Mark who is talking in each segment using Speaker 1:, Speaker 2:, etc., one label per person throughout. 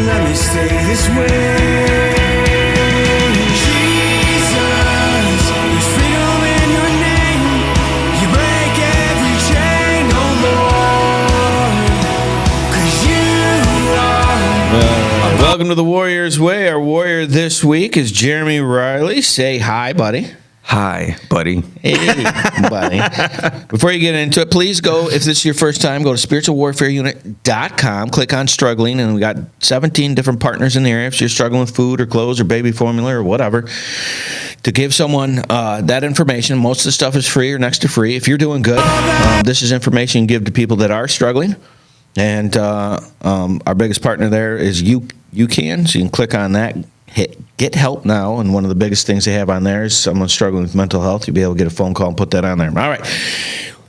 Speaker 1: Let me stay this way. Jesus, there's freedom in your name. You break every chain, oh Lord, 'cause you are.
Speaker 2: Welcome to the Warrior's Way. Our warrior this week is Jeremy Riley. Say hi, buddy.
Speaker 3: Hi, buddy.
Speaker 2: Hey, buddy. Before you get into it, please go, if this is your first time, go to spiritualwarfareunit.com, click on struggling, and we got 17 different partners in the area. If you're struggling with food or clothes or baby formula or whatever, to give someone that information. Most of the stuff is free or next to free. If you're doing good, this is information you give to people that are struggling. And our biggest partner there is UCAN, so you can click on that. Hit Get Help Now, and one of the biggest things they have on there is someone struggling with mental health. You'll be able to get a phone call and put that on there. All right.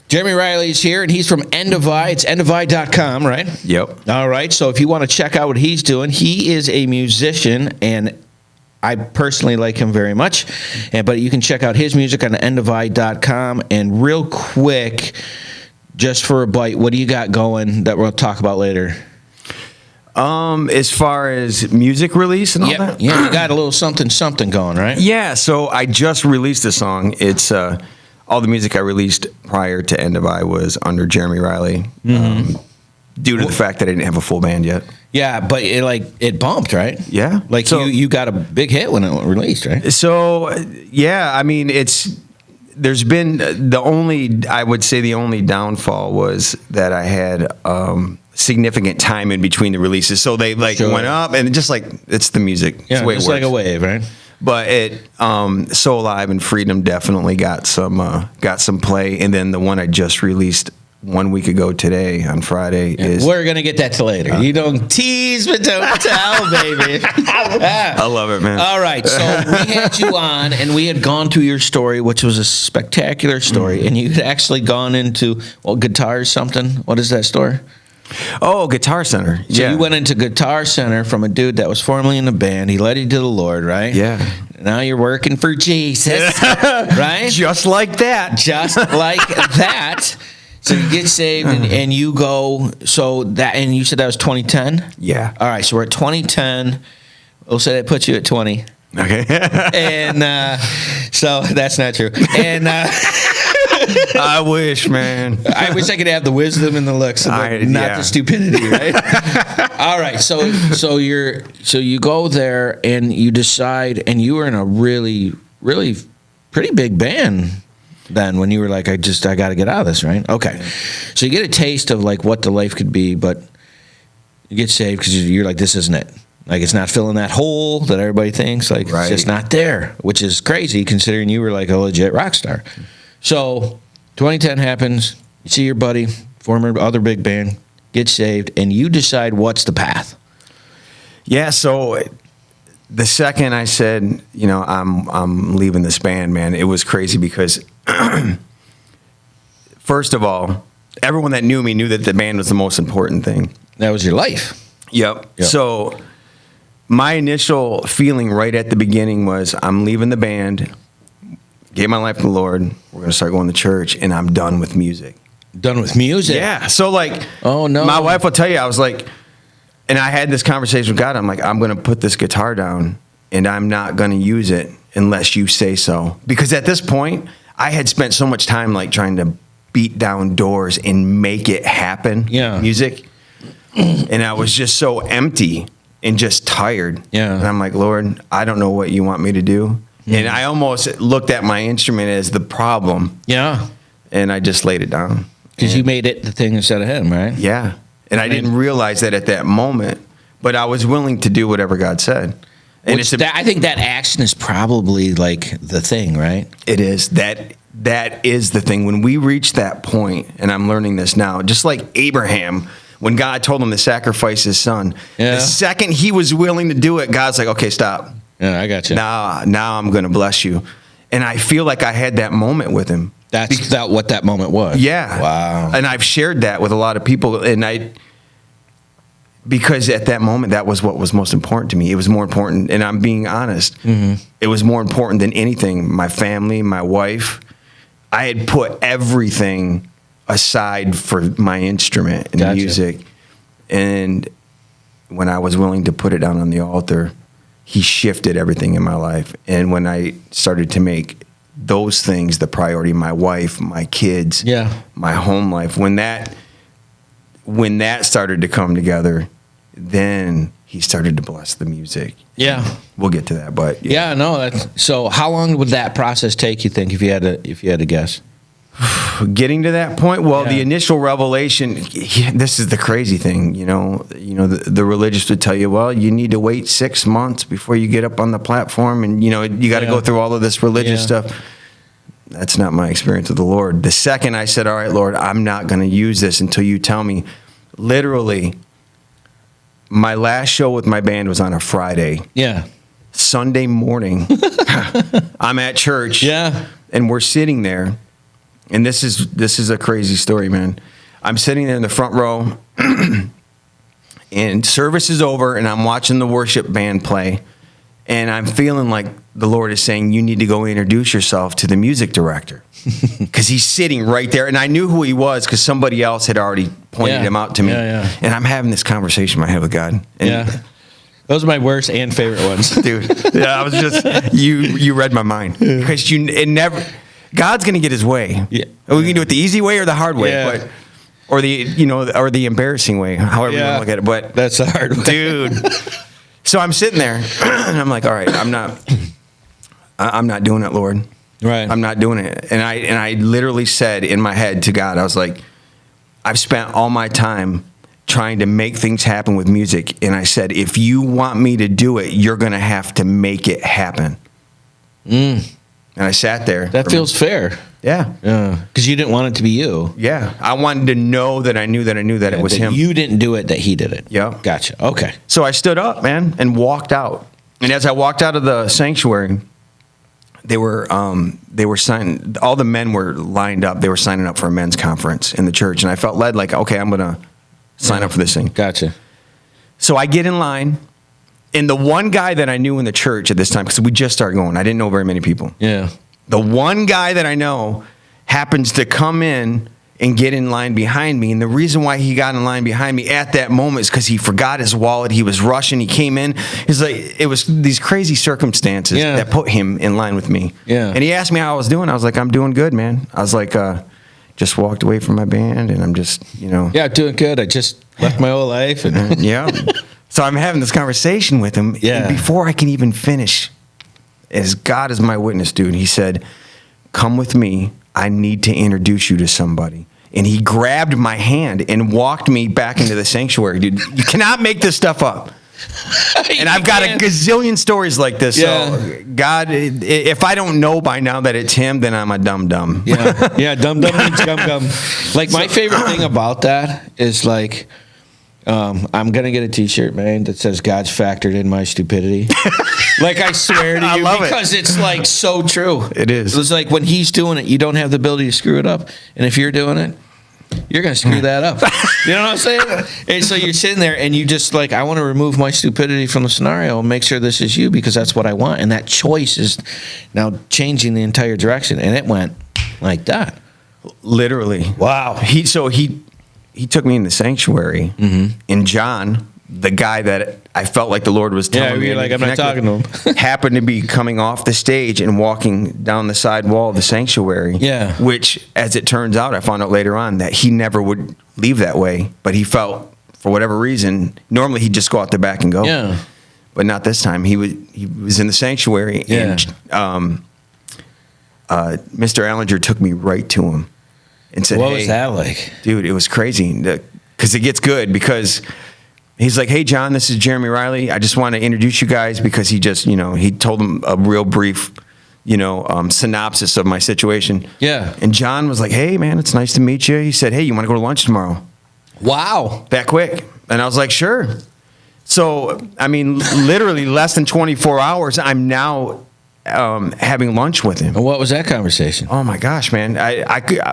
Speaker 2: Jeremy Riley's here, and he's from End of I. It's endofI.com, right?
Speaker 3: Yep.
Speaker 2: All right. So if you want to check out what he's doing, he is a musician, and I personally like him very much. But you can check out his music on endofI.com. And real quick, just for a bite, what do you got going that we'll talk about later?
Speaker 3: As far as music release and all that?
Speaker 2: Yeah, you got a little something going, right?
Speaker 3: Yeah, so I just released a song. It's all the music I released prior to End of I was under Jeremy Riley, due to the fact that I didn't have a full band yet.
Speaker 2: Yeah, but it bumped, right?
Speaker 3: Yeah.
Speaker 2: Like so, you got a big hit when it released, right?
Speaker 3: So, yeah, I mean, there's been the only downfall was that I had significant time in between the releases, so they went up, and just it's the music.
Speaker 2: Yeah,
Speaker 3: it's the way
Speaker 2: it's
Speaker 3: it works.
Speaker 2: like a wave, right?
Speaker 3: But it So Alive and Freedom definitely got some play, and then the one I just released 1 week ago today on Friday is.
Speaker 2: We're gonna get that to later. You don't tease, but don't tell, baby.
Speaker 3: I love it, man.
Speaker 2: All right, so we had you on, and we had gone through your story, which was a spectacular story, and you had actually gone into Guitar something. What is that store?
Speaker 3: Oh, Guitar Center.
Speaker 2: So
Speaker 3: yeah.
Speaker 2: you went into Guitar Center from a dude that was formerly in the band. He led you to the Lord, right?
Speaker 3: Yeah.
Speaker 2: Now you're working for Jesus, right?
Speaker 3: Just like that.
Speaker 2: Just like that. So you get saved and you go. And you said that was 2010.
Speaker 3: Yeah.
Speaker 2: All right. So we're at 2010. We'll say that puts you at 20.
Speaker 3: Okay.
Speaker 2: And so that's not true. And
Speaker 3: I wish, man.
Speaker 2: I wish I could have the wisdom and the looks, not the stupidity, right? All right. So you go there and you decide, and you were in a really, really pretty big band then when you were like, I got to get out of this, right? Okay. So you get a taste of what the life could be, but you get saved because you're like, this isn't it. It's not filling that hole that everybody thinks. It's just not there, which is crazy considering you were like a legit rock star. So 2010 happens. You see your buddy, former other big band, get saved, and you decide what's the path.
Speaker 3: Yeah. So the second I said, I'm leaving this band, man, it was crazy because first of all, everyone that knew me knew that the band was the most important thing.
Speaker 2: That was your life.
Speaker 3: Yep. So my initial feeling right at the beginning was I'm leaving the band, gave my life to the Lord, we're going to start going to church, and I'm done with music.
Speaker 2: Done with music?
Speaker 3: Yeah. So
Speaker 2: oh no.
Speaker 3: My wife will tell you, I was like, and I had this conversation with God, I'm like, I'm going to put this guitar down, and I'm not going to use it unless you say so. Because at this point, I had spent so much time trying to beat down doors and make it happen.
Speaker 2: Yeah.
Speaker 3: Music. And I was just so empty and just tired.
Speaker 2: Yeah.
Speaker 3: And I'm like, Lord, I don't know what you want me to do. And I almost looked at my instrument as the problem.
Speaker 2: Yeah.
Speaker 3: And I just laid it down.
Speaker 2: Because you made it the thing instead of him, right?
Speaker 3: Yeah. And I didn't realize that at that moment, but I was willing to do whatever God said. And
Speaker 2: I think that action is probably like the thing, right?
Speaker 3: it is that is the thing. When we reach that point, and I'm learning this now, just like Abraham, when God told him to sacrifice his son,
Speaker 2: Yeah.
Speaker 3: the second he was willing to do it, God's like, okay, stop.
Speaker 2: Yeah, I got you.
Speaker 3: Now I'm going to bless you. And I feel like I had that moment with him.
Speaker 2: That's what that moment was.
Speaker 3: Yeah.
Speaker 2: Wow.
Speaker 3: And I've shared that with a lot of people, because at that moment, that was what was most important to me. It was more important, and I'm being honest.
Speaker 2: Mm-hmm.
Speaker 3: It was more important than anything. My family, my wife. I had put everything aside for my instrument and
Speaker 2: Gotcha.
Speaker 3: music. And when I was willing to put it down on the altar, he shifted everything in my life. And when I started to make those things the priority, my wife, my kids,
Speaker 2: Yeah.
Speaker 3: my home life, when that started to come together, then he started to bless the music.
Speaker 2: Yeah.
Speaker 3: We'll get to that, but
Speaker 2: Yeah, no. So how long would that process take, you think, if you had to guess?
Speaker 3: getting to that point, well,
Speaker 2: Yeah.
Speaker 3: the initial revelation, this is the crazy thing, the religious would tell you, well, you need to wait 6 months before you get up on the platform, and you got to
Speaker 2: Yeah.
Speaker 3: go through all of this religious
Speaker 2: Yeah.
Speaker 3: stuff. That's not my experience with the Lord. The second I said, all right, Lord, I'm not going to use this until you tell me. Literally, my last show with my band was on a Friday.
Speaker 2: Yeah.
Speaker 3: Sunday morning, I'm at church.
Speaker 2: Yeah.
Speaker 3: And we're sitting there, and this is a crazy story, man. I'm sitting there in the front row, and service is over, and I'm watching the worship band play, and I'm feeling like the Lord is saying, you need to go introduce yourself to the music director. Because he's sitting right there, and I knew who he was because somebody else had already pointed
Speaker 2: Yeah.
Speaker 3: him out to me.
Speaker 2: Yeah, yeah.
Speaker 3: And I'm having this conversation in my head with God. And
Speaker 2: Yeah. Those are my worst and favorite ones.
Speaker 3: dude. Yeah, I was just you read my mind because God's gonna get his way.
Speaker 2: Yeah.
Speaker 3: And we can do it the easy way or the hard way,
Speaker 2: Yeah.
Speaker 3: but or the embarrassing way, however you want to look at it. But
Speaker 2: That's the hard way.
Speaker 3: dude, so I'm sitting there and I'm like, all right, I'm not doing it, Lord.
Speaker 2: Right.
Speaker 3: I'm not doing it. And I literally said in my head to God, I was like, I've spent all my time trying to make things happen with music. And I said, if you want me to do it, you're going to have to make it happen. And I sat there.
Speaker 2: That feels fair.
Speaker 3: Yeah.
Speaker 2: Yeah. Because you didn't want it to be you.
Speaker 3: Yeah. I wanted to know that I knew that it was
Speaker 2: That
Speaker 3: him.
Speaker 2: You didn't do it, that he did it.
Speaker 3: Yeah.
Speaker 2: Gotcha. Okay.
Speaker 3: So I stood up, man, and walked out. And as I walked out of the sanctuary, they were signing. All the men were lined up. They were signing up for a men's conference in the church, and I felt led, like, okay, I'm gonna sign up for this thing.
Speaker 2: Gotcha.
Speaker 3: So I get in line, and the one guy that I knew in the church at this time, because we just started going, I didn't know very many people.
Speaker 2: Yeah.
Speaker 3: The one guy that I know happens to come in and get in line behind me. And the reason why he got in line behind me at that moment is because he forgot his wallet. He was rushing. He came in. It was these crazy circumstances
Speaker 2: Yeah.
Speaker 3: that put him in line with me.
Speaker 2: Yeah.
Speaker 3: And he asked me how I was doing. I was like, I'm doing good, man. I was like, just walked away from my band, and I'm just,
Speaker 2: Yeah, doing good. I just left my whole life. And
Speaker 3: yeah. So I'm having this conversation with him.
Speaker 2: Yeah.
Speaker 3: And before I can even finish, as God is my witness, dude, he said, come with me. I need to introduce you to somebody. And he grabbed my hand and walked me back into the sanctuary, dude. You cannot make this stuff up. And I've got a gazillion stories like this.
Speaker 2: Yeah.
Speaker 3: So, God, if I don't know by now that it's him, then I'm a dum-dum.
Speaker 2: Yeah, yeah, dum dum means gum gum. Like my favorite thing about that is like, I'm gonna get a T-shirt, man, that says "God's factored in my stupidity." Like I swear to
Speaker 3: I
Speaker 2: you,
Speaker 3: love it.
Speaker 2: because it's like so true.
Speaker 3: It is.
Speaker 2: It's like when he's doing it, you don't have the ability to screw it up, and if you're doing it, you're gonna screw that up. You know what I'm saying? And so you're sitting there, and you just like, I want to remove my stupidity from the scenario and make sure this is you because that's what I want, and that choice is now changing the entire direction, and it went like that.
Speaker 3: Literally.
Speaker 2: Wow.
Speaker 3: He took me in the sanctuary, and John, the guy that I felt like the Lord was telling me,
Speaker 2: you're like, I'm not talking to him.
Speaker 3: happened to be coming off the stage and walking down the side wall of the sanctuary.
Speaker 2: Yeah.
Speaker 3: Which, as it turns out, I found out later on that he never would leave that way, but he felt, for whatever reason, normally he'd just go out the back and go.
Speaker 2: Yeah.
Speaker 3: But not this time. He was in the sanctuary,
Speaker 2: Yeah.
Speaker 3: and Mr. Allinger took me right to him and said,
Speaker 2: What
Speaker 3: hey,
Speaker 2: was that like?
Speaker 3: dude, it was crazy because it gets good because He's like, hey, John, this is Jeremy Riley. I just want to introduce you guys because he just, he told them a real brief, synopsis of my situation.
Speaker 2: Yeah.
Speaker 3: And John was like, hey, man, it's nice to meet you. He said, hey, you want to go to lunch tomorrow?
Speaker 2: Wow.
Speaker 3: That quick. And I was like, sure. So, I mean, literally less than 24 hours, I'm now having lunch with him.
Speaker 2: And what was that conversation?
Speaker 3: Oh my gosh, man.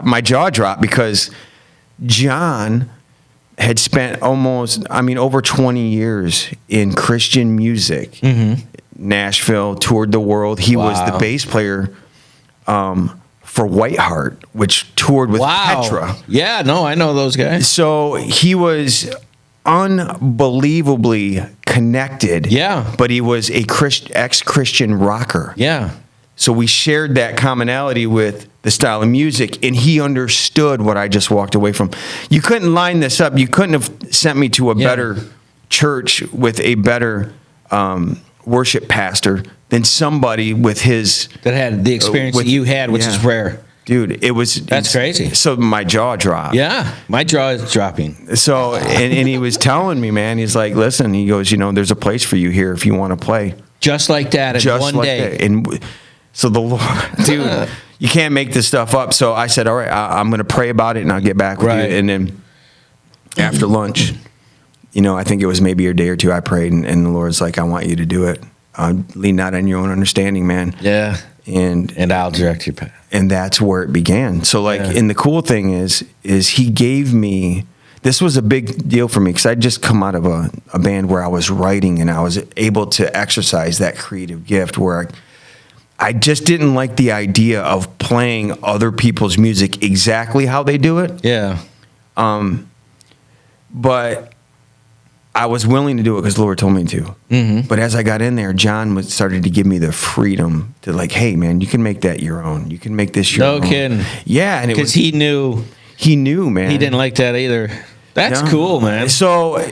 Speaker 3: My jaw dropped because John had spent over 20 years in Christian music. Mm-hmm. Nashville, toured the world. He was the bass player for Whiteheart, which toured with Petra.
Speaker 2: Yeah, no, I know those guys.
Speaker 3: So he was unbelievably connected.
Speaker 2: Yeah.
Speaker 3: But he was a ex-Christian rocker.
Speaker 2: Yeah.
Speaker 3: So we shared that commonality with the style of music, and he understood what I just walked away from. You couldn't line this up. You couldn't have sent me to a better church with a better worship pastor than somebody with his...
Speaker 2: That had the experience that you had, which is rare.
Speaker 3: Dude, that's
Speaker 2: crazy.
Speaker 3: So my jaw dropped.
Speaker 2: Yeah, my jaw is dropping.
Speaker 3: So, and he was telling me, man, he's like, listen, he goes, there's a place for you here if you want to play.
Speaker 2: Just like that in one day.
Speaker 3: And so the Lord, dude, you can't make this stuff up. So I said, all right, I'm going to pray about it and I'll get back with you. And then after lunch, I think it was maybe a day or two I prayed and the Lord's like, I want you to do it. Lean not on your own understanding, man.
Speaker 2: Yeah.
Speaker 3: And
Speaker 2: I'll direct your path.
Speaker 3: And that's where it began. So and the cool thing is he gave me, this was a big deal for me because I'd just come out of a band where I was writing and I was able to exercise that creative gift where I just didn't like the idea of playing other people's music exactly how they do it.
Speaker 2: Yeah.
Speaker 3: But I was willing to do it because the Lord told me to. Mm-hmm. But as I got in there, John started to give me the freedom to hey, man, you can make that your own. You can make this your own.
Speaker 2: No kidding.
Speaker 3: Yeah.
Speaker 2: Because he knew.
Speaker 3: He knew, man.
Speaker 2: He didn't like that either. That's cool, man.
Speaker 3: So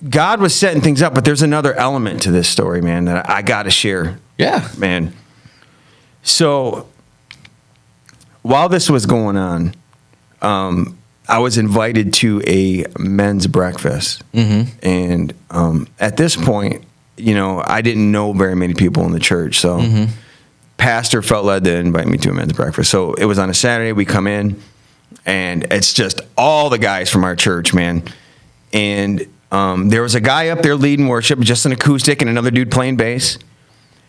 Speaker 3: God was setting things up, but there's another element to this story, man, that I got to share.
Speaker 2: Yeah.
Speaker 3: Man. So while this was going on, I was invited to a men's breakfast. Mm-hmm. And at this point, I didn't know very many people in the church. So pastor felt led to invite me to a men's breakfast. So it was on a Saturday. We come in, and it's just all the guys from our church, man. And there was a guy up there leading worship, just an acoustic, and another dude playing bass.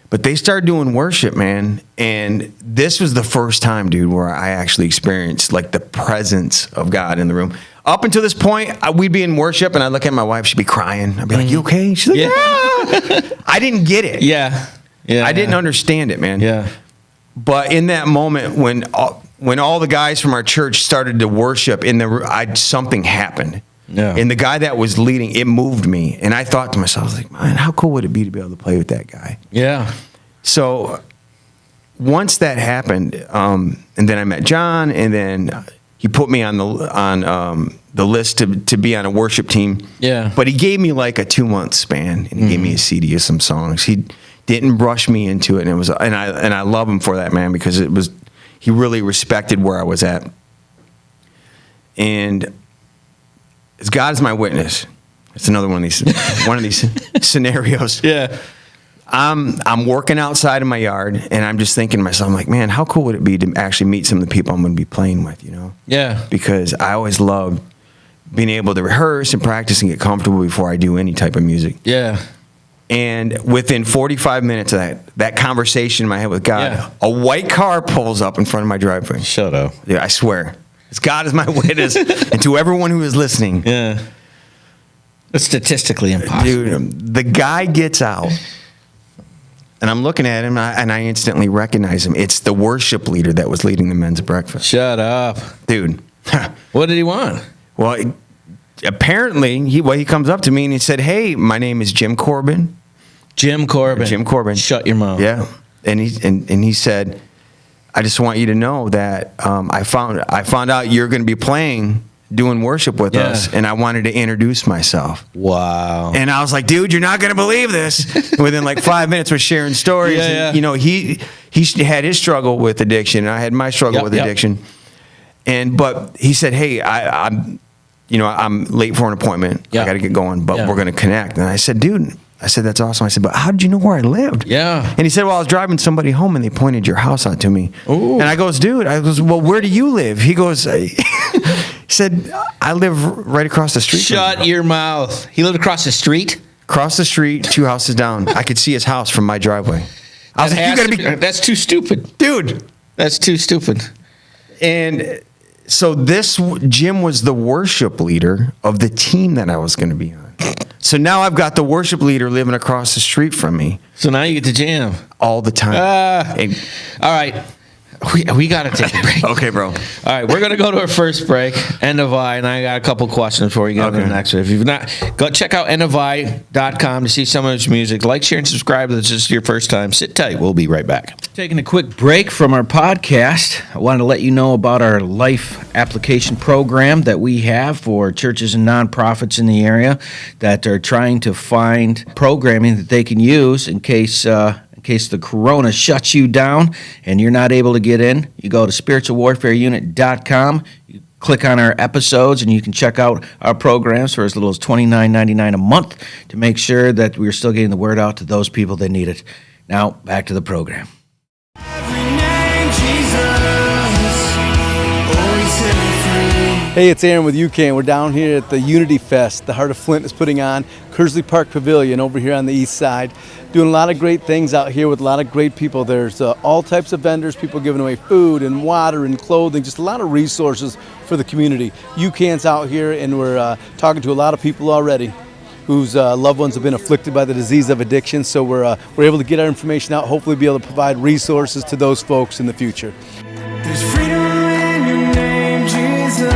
Speaker 3: But they started doing worship, man. And this was the first time, dude, where I actually experienced the presence of God in the room. Up until this point, we'd be in worship and I'd look at my wife, she'd be crying. I'd be like, you okay? She's like, yeah. I didn't get it.
Speaker 2: Yeah. Yeah.
Speaker 3: I didn't understand it, man.
Speaker 2: Yeah.
Speaker 3: But in that moment when all the guys from our church started to worship something happened.
Speaker 2: Yeah.
Speaker 3: And the guy that was leading, it moved me. And I thought to myself, I was like, man, how cool would it be to be able to play with that guy?
Speaker 2: Yeah.
Speaker 3: So once that happened, and then I met John, and then he put me on the list to be on a worship team. Yeah. But he gave me a 2-month span, and he gave me a CD of some songs. He didn't brush me into it, and I love him for that, man, because he really respected where I was at. And as God is my witness, it's another one of these scenarios.
Speaker 2: Yeah.
Speaker 3: I'm working outside of my yard, and I'm just thinking to myself, I'm like, man, how cool would it be to actually meet some of the people I'm going to be playing with,
Speaker 2: Yeah.
Speaker 3: Because I always loved being able to rehearse and practice and get comfortable before I do any type of music.
Speaker 2: Yeah.
Speaker 3: And within 45 minutes of that conversation in my head with God, a white car pulls up in front of my driveway.
Speaker 2: Shut up.
Speaker 3: Yeah, I swear. As God is my witness, and to everyone who is listening.
Speaker 2: Yeah. It's statistically impossible.
Speaker 3: Dude, the guy gets out, and I'm looking at him, and I instantly recognize him. It's the worship leader that was leading the men's breakfast.
Speaker 2: Shut up.
Speaker 3: Dude.
Speaker 2: What did he want?
Speaker 3: Well, apparently, he comes up to me, and he said, hey, my name is Jim Corbin.
Speaker 2: Jim Corbin.
Speaker 3: Jim Corbin.
Speaker 2: Shut your mouth.
Speaker 3: Yeah. And he said, I just want you to know that I found out you're going to be doing worship with us, and I wanted to introduce myself.
Speaker 2: Wow.
Speaker 3: And I was like, dude, you're not going to believe this. Within 5 minutes, we're sharing stories.
Speaker 2: Yeah,
Speaker 3: and, he had his struggle with addiction, and I had my struggle with addiction. But he said, hey, I'm late for an appointment.
Speaker 2: Yeah.
Speaker 3: I got to get going, but
Speaker 2: Yeah.
Speaker 3: we're going to connect. And I said, dude, that's awesome. I said, but how did you know where I lived?
Speaker 2: Yeah.
Speaker 3: And he said, well, I was driving somebody home and they pointed your house out to me.
Speaker 2: Ooh.
Speaker 3: And I goes, well, where do you live? He goes, he said, I live right across the street.
Speaker 2: Shut your mouth. He lived across the street?
Speaker 3: Across the street, 2 houses down. I could see his house from my driveway. I was like, you got to be,
Speaker 2: That's too stupid.
Speaker 3: dude.
Speaker 2: That's too stupid.
Speaker 3: And so Jim was the worship leader of the team that I was going to be on. So now I've got the worship leader living across the street from me
Speaker 2: So now you get to jam.
Speaker 3: all the time. And-
Speaker 2: All right. We got to take a break.
Speaker 3: okay, bro.
Speaker 2: All right, we're going to go to our first break, End of I, and I got a couple questions before we get to the next one. If you've not, go check out endofI.com to see some of his music. Like, share, and subscribe if this is your first time. Sit tight. We'll be right back. Taking a quick break from our podcast, I wanted to let you know about our life application program that we have for churches and nonprofits in the area that are trying to find programming that they can use in case the corona shuts you down and you're not able to get in. You go to spiritualwarfareunit.com, you click on our episodes, and you can check out our programs for as little as $29.99 a month to make sure that we're still getting the word out to those people that need it. Now, back to the program.
Speaker 1: Every name, Jesus. Always set me free.
Speaker 4: Hey, it's Aaron with UCAN. We're down here at the Unity Fest the Heart of Flint is putting on, Kersley Park Pavilion over here on the east side. Doing a lot of great things out here with a lot of great people. There's all types of vendors, people giving away food and water and clothing, just a lot of resources for the community. UCAN's out here, and we're talking to a lot of people already whose loved ones have been afflicted by the disease of addiction. So we're able to get our information out, hopefully be able to provide resources to those folks in the future.
Speaker 1: There's freedom in your name, Jesus.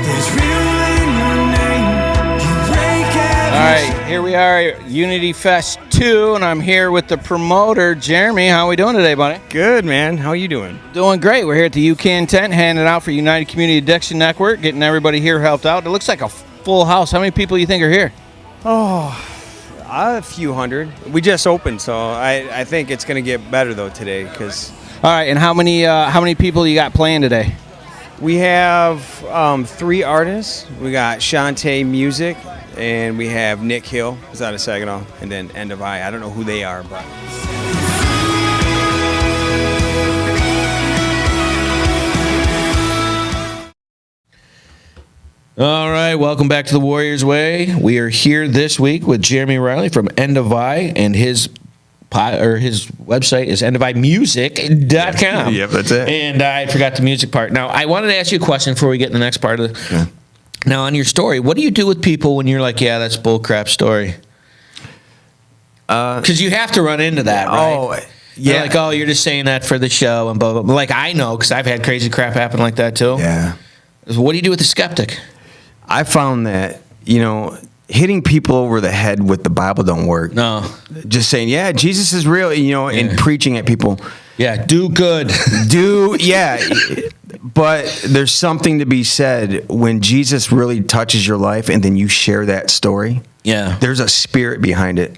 Speaker 1: There's freedom in your name. You break every
Speaker 2: All right, here we are, Unity Fest 2, and I'm here with the promoter, Jeremy. How are we doing today, buddy?
Speaker 5: Good, man. How you doing?
Speaker 2: Doing great. We're here at the UCAN tent, handing out for United Community Addiction Network, getting everybody here helped out. It looks like a full house. How many people do you think are here?
Speaker 5: A few hundred. We just opened, so I think it's going to get better, though, today, because
Speaker 2: All right, and how many people you got playing today?
Speaker 5: we have 3 artists. We got Shantae Music, and we have Nick Hill, who's out of Saginaw, and then End of I. I don't know who they are, but...
Speaker 2: All right, welcome back to the Warriors Way. We are here this week with Jeremy Riley from End of I, and his website is endofimusic.com.
Speaker 3: Yep, that's it.
Speaker 2: And I forgot the music part. Now, I wanted to ask you a question before we get to the next part of the...
Speaker 3: Yeah.
Speaker 2: Now, on your story, what do you do with people when you're like, yeah, that's a bullcrap story? Because you have to run into that, right?
Speaker 3: Oh,
Speaker 2: They're
Speaker 3: yeah.
Speaker 2: like, oh, you're just saying that for the show and blah, blah, blah. Like, I know, because I've had crazy crap happen like that, too.
Speaker 3: Yeah.
Speaker 2: What do you do with the skeptic?
Speaker 3: I found that, hitting people over the head with the Bible don't work.
Speaker 2: No.
Speaker 3: Just saying, yeah, Jesus is real, and preaching at people.
Speaker 2: Yeah, do good.
Speaker 3: But there's something to be said when Jesus really touches your life and then you share that story.
Speaker 2: Yeah.
Speaker 3: There's a spirit behind it.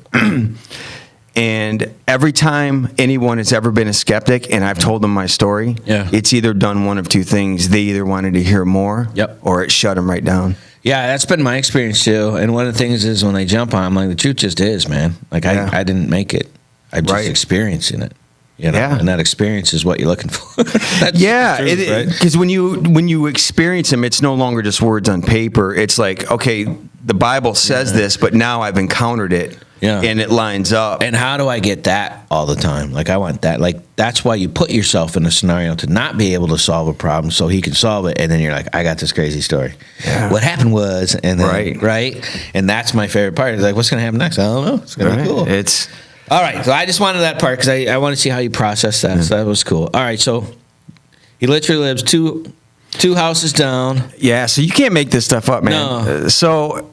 Speaker 3: And every time anyone has ever been a skeptic and I've told them my story,
Speaker 2: Yeah.
Speaker 3: it's either done one of two things. They either wanted to hear more,
Speaker 2: Yep.
Speaker 3: or it shut them right down.
Speaker 2: Yeah, that's been my experience, too. And one of the things is when they jump on, I'm like, the truth just is, man. Like,
Speaker 3: Yeah.
Speaker 2: I didn't make it. I'm just
Speaker 3: Right.
Speaker 2: experiencing it.
Speaker 3: Yeah.
Speaker 2: And that experience is what you're looking for. That's
Speaker 3: Yeah,
Speaker 2: the truth, right?
Speaker 3: because when you experience them, it's no longer just words on paper. It's like, okay, the Bible says this, but now I've encountered it, and it lines up.
Speaker 2: And how do I get that all the time? Like, I want that. Like, that's why you put yourself in a scenario to not be able to solve a problem so he can solve it. And then you're like, I got this crazy story.
Speaker 3: Yeah.
Speaker 2: What happened was, and then, right? And that's my favorite part. It's like, what's going to happen next? I don't know. It's going to be cool.
Speaker 3: It's
Speaker 2: All right, so I just wanted that part because I want to see how you process that. So that was cool. All right, so he literally lives two houses down.
Speaker 3: yeah. So you can't make this stuff up, man.
Speaker 2: No.
Speaker 3: So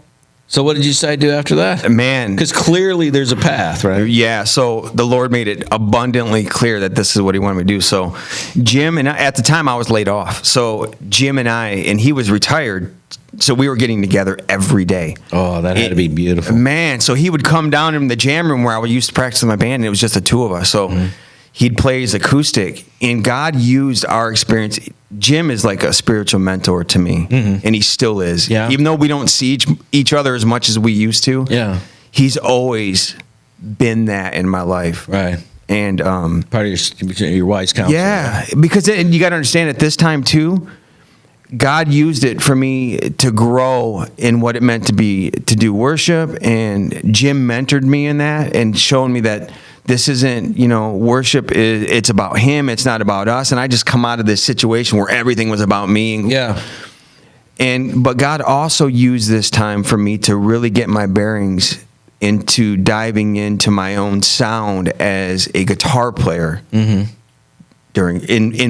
Speaker 2: So what did you decide to do after that?
Speaker 3: man,
Speaker 2: Because clearly there's a path, right?
Speaker 3: yeah. So the Lord made it abundantly clear that this is what He wanted me to do. So Jim and I, at the time I was laid off. So Jim and he was retired. So we were getting together every day.
Speaker 2: Oh, that had to be beautiful.
Speaker 3: Man, so he would come down in the jam room where I used to practice with my band, and it was just the two of us. So he'd play his acoustic, and God used our experience Jim is like a spiritual mentor to me, and he still is.
Speaker 2: Yeah.
Speaker 3: Even though we don't see each other as much as we used to,
Speaker 2: Yeah.
Speaker 3: he's always been that in my life.
Speaker 2: Right.
Speaker 3: And
Speaker 2: Part of your wise counsel.
Speaker 3: yeah, because you got to understand at this time too, God used it for me to grow in what it meant to do worship, and Jim mentored me in that and showed me that this isn't, worship it's about him, it's not about us. And I just come out of this situation where everything was about me.
Speaker 2: Yeah.
Speaker 3: But God also used this time for me to really get my bearings into diving into my own sound as a guitar player in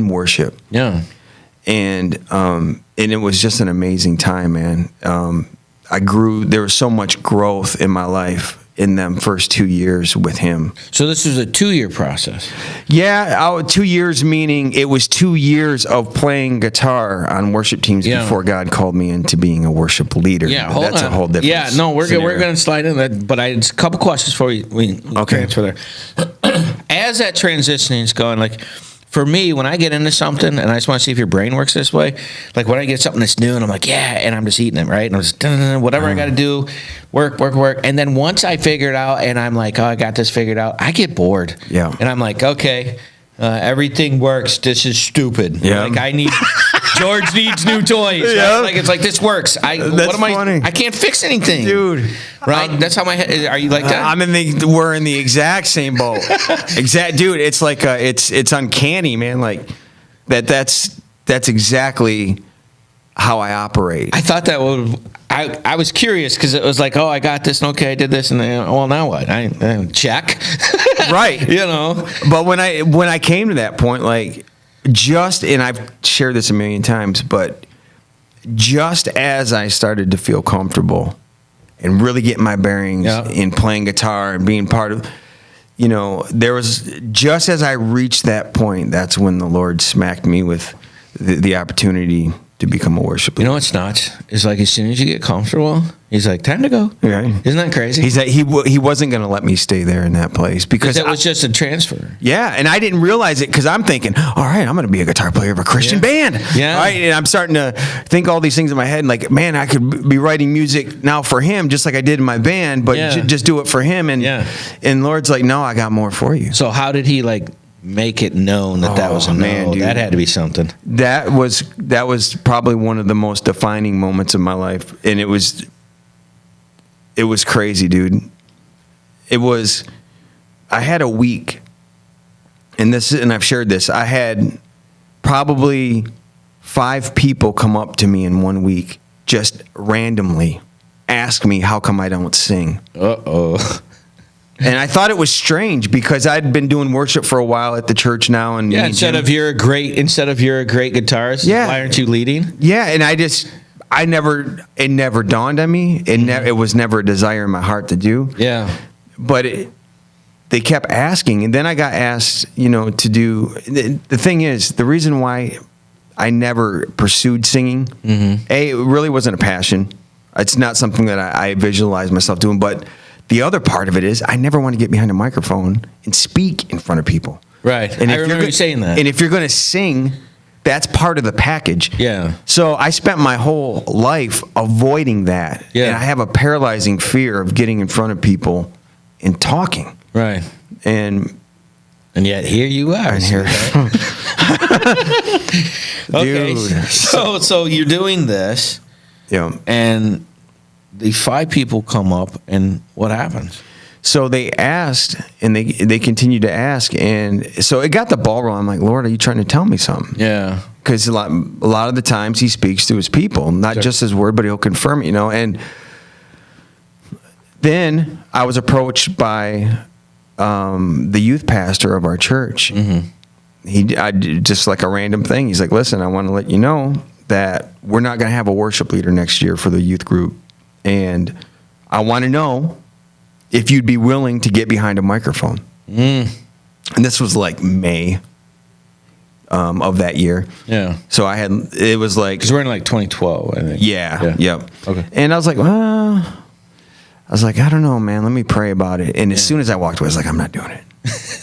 Speaker 3: worship.
Speaker 2: Yeah.
Speaker 3: And it was just an amazing time, man. I grew. There was so much growth in my life in them first 2 years with him.
Speaker 2: So this was a 2-year process.
Speaker 3: Yeah, 2 years, meaning it was 2 years of playing guitar on worship teams before God called me into being a worship leader.
Speaker 2: Yeah,
Speaker 3: That's a whole different.
Speaker 2: Yeah, no, we're
Speaker 3: scenario.
Speaker 2: going to slide in that, but it's a couple questions before we transfer there. As that transitioning is going, like for me, when I get into something, and I just want to see if your brain works this way, like when I get something that's new, and I'm like, yeah, and I'm just eating it, right? And I'm just whatever I got to do, work, and then once I figure it out, and I'm like, oh, I got this figured out, I get bored.
Speaker 3: Yeah.
Speaker 2: And I'm like, okay. Everything works. This is stupid.
Speaker 3: Yeah.
Speaker 2: Like George needs new toys. Right?
Speaker 3: Yeah.
Speaker 2: Like it's like this works.
Speaker 3: That's funny.
Speaker 2: I can't fix anything,
Speaker 3: Dude.
Speaker 2: Right? That's how my head. Are you like that?
Speaker 3: We're in the exact same boat. Dude. It's like it's uncanny, man. Like that's exactly how I operate.
Speaker 2: I thought that would. I was curious because it was like, oh, I got this, and okay, I did this, and then, well, now what? I check.
Speaker 3: Right. But when I came to that point, like and I've shared this a million times, but just as I started to feel comfortable and really get my bearings in playing guitar and being part of, there was, just as I reached that point, that's when the Lord smacked me with the opportunity to become a worship leader.
Speaker 2: You know what's nuts? It's like as soon as you get comfortable, he's like, time to go.
Speaker 3: Right.
Speaker 2: Isn't that crazy?
Speaker 3: He's like, he wasn't going to let me stay there in that place because
Speaker 2: it was just a transfer.
Speaker 3: Yeah, and I didn't realize it because I'm thinking, all right, I'm going to be a guitar player of a Christian band.
Speaker 2: Yeah.
Speaker 3: All right, and I'm starting to think all these things in my head, and like, man, I could be writing music now for him, just like I did in my band, but just do it for him. And Lord's like, no, I got more for you.
Speaker 2: So how did he make it known that was a no?
Speaker 3: Man, dude.
Speaker 2: That had to be something.
Speaker 3: That was probably one of the most defining moments of my life, and it was crazy, dude. I had a week, and I've shared this. I had probably 5 people come up to me in 1 week, just randomly ask me how come I don't sing.
Speaker 2: Uh-oh.
Speaker 3: And I thought it was strange because I'd been doing worship for a while at the church now, and
Speaker 2: instead of you're a great guitarist, why aren't you leading?
Speaker 3: Yeah, and it never dawned on me. It was never a desire in my heart to do.
Speaker 2: Yeah, but
Speaker 3: they kept asking, and then I got asked, to do. The thing is, the reason why I never pursued singing, it really wasn't a passion. It's not something that I visualized myself doing, but the other part of it is I never want to get behind a microphone and speak in front of people.
Speaker 2: Right.
Speaker 3: And
Speaker 2: I remember you saying that.
Speaker 3: And if you're going to sing, that's part of the package.
Speaker 2: Yeah.
Speaker 3: So I spent my whole life avoiding that.
Speaker 2: Yeah.
Speaker 3: And I have a paralyzing fear of getting in front of people and talking.
Speaker 2: Right.
Speaker 3: And
Speaker 2: yet here you are.
Speaker 3: And here.
Speaker 2: Okay.
Speaker 3: Dude.
Speaker 2: So you're doing this.
Speaker 3: Yeah.
Speaker 2: And the 5 people come up, and what happens?
Speaker 3: So they asked, and they continued to ask, and so it got the ball rolling. I'm like, Lord, are you trying to tell me something?
Speaker 2: Yeah.
Speaker 3: Because a lot of the times He speaks to His people, not just His word, but He'll confirm it, And then I was approached by the youth pastor of our church. I did just like a random thing. He's like, listen, I want to let you know that we're not going to have a worship leader next year for the youth group. And I want to know if you'd be willing to get behind a microphone. And this was like May of that year.
Speaker 2: Yeah.
Speaker 3: So it was like...
Speaker 2: Because we're in 2012, I think.
Speaker 3: Yeah. Yep.
Speaker 2: Okay.
Speaker 3: And I was like, I don't know, man. Let me pray about it. And as soon as I walked away, I was like, I'm not doing it.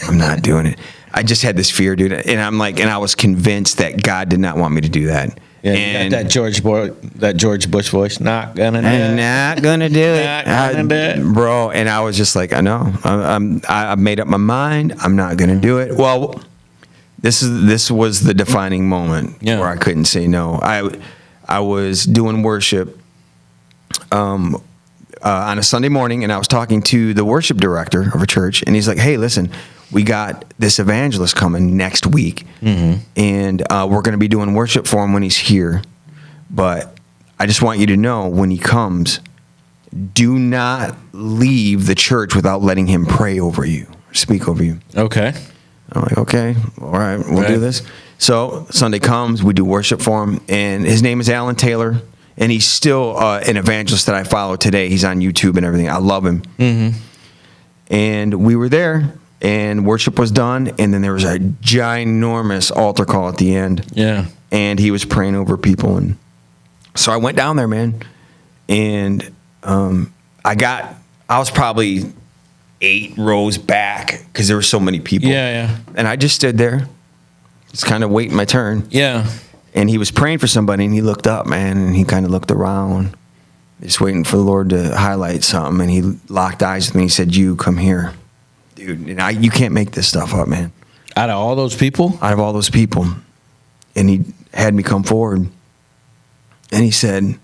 Speaker 3: I'm not doing it. I just had this fear, dude. And I'm like, and I was convinced that God did not want me to do that.
Speaker 2: Yeah,
Speaker 3: and
Speaker 2: you got that George Bush voice. Not gonna do
Speaker 3: I'm
Speaker 2: it.
Speaker 3: not gonna do it,
Speaker 2: Not gonna do it.
Speaker 3: bro. And I was just like, I know. I've made up my mind. I'm not gonna do it. Well, this was the defining moment where I couldn't say no. I was doing worship on a Sunday morning, and I was talking to the worship director of a church, and he's like, "Hey, listen, we got this evangelist coming next week, and we're going to be doing worship for him when he's here. But I just want you to know, when he comes, do not leave the church without letting him pray over you, speak over you."
Speaker 2: Okay.
Speaker 3: I'm like, okay, all right, we'll do this. So Sunday comes, we do worship for him, and his name is Alan Taylor, and he's still an evangelist that I follow today. He's on YouTube and everything. I love him. And we were there, and worship was done, and then there was a ginormous altar call at the end.
Speaker 2: Yeah.
Speaker 3: And he was praying over people, and so I went down there, man, and I was probably 8 rows back because there were so many people.
Speaker 2: Yeah.
Speaker 3: And I just stood there, just kind of waiting my turn.
Speaker 2: Yeah.
Speaker 3: And he was praying for somebody, and he looked up, man, and he kind of looked around, just waiting for the Lord to highlight something. And he locked eyes with me. He said, "You come here, dude." And you can't make this stuff up, man.
Speaker 2: Out of all those people?
Speaker 3: Out of all those people. And he had me come forward, and he said,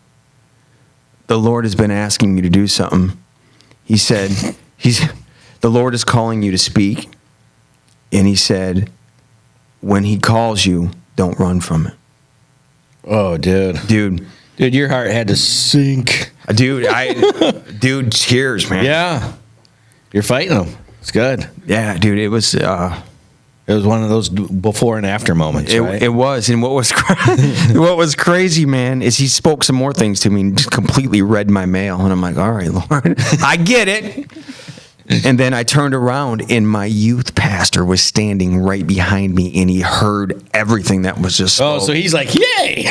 Speaker 3: "The Lord has been asking you to do something." He said, "The Lord is calling you to speak." And he said, "When he calls you, don't run from it."
Speaker 2: Oh, dude.
Speaker 3: Dude,
Speaker 2: your heart had to sink.
Speaker 3: Dude, cheers, man.
Speaker 2: Yeah. You're fighting them. It's good.
Speaker 3: Yeah, dude, it was
Speaker 2: one of those before and after moments, right?
Speaker 3: It was. And what was crazy, man, is he spoke some more things to me and just completely read my mail. And I'm like, all right, Lord, I get it. And then I turned around, and my youth pastor was standing right behind me, and he heard everything that was just spoke.
Speaker 2: Oh, so he's like, yay!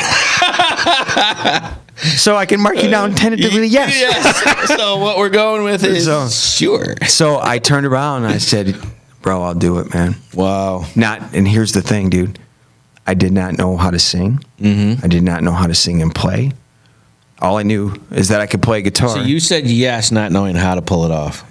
Speaker 3: So I can mark you down tentatively, yes.
Speaker 2: So what we're going with is sure.
Speaker 3: So I turned around, and I said, "Bro, I'll do it, man."
Speaker 2: Wow.
Speaker 3: And here's the thing, dude. I did not know how to sing. I did not know how to sing and play. All I knew is that I could play guitar.
Speaker 2: So you said yes, not knowing how to pull it off.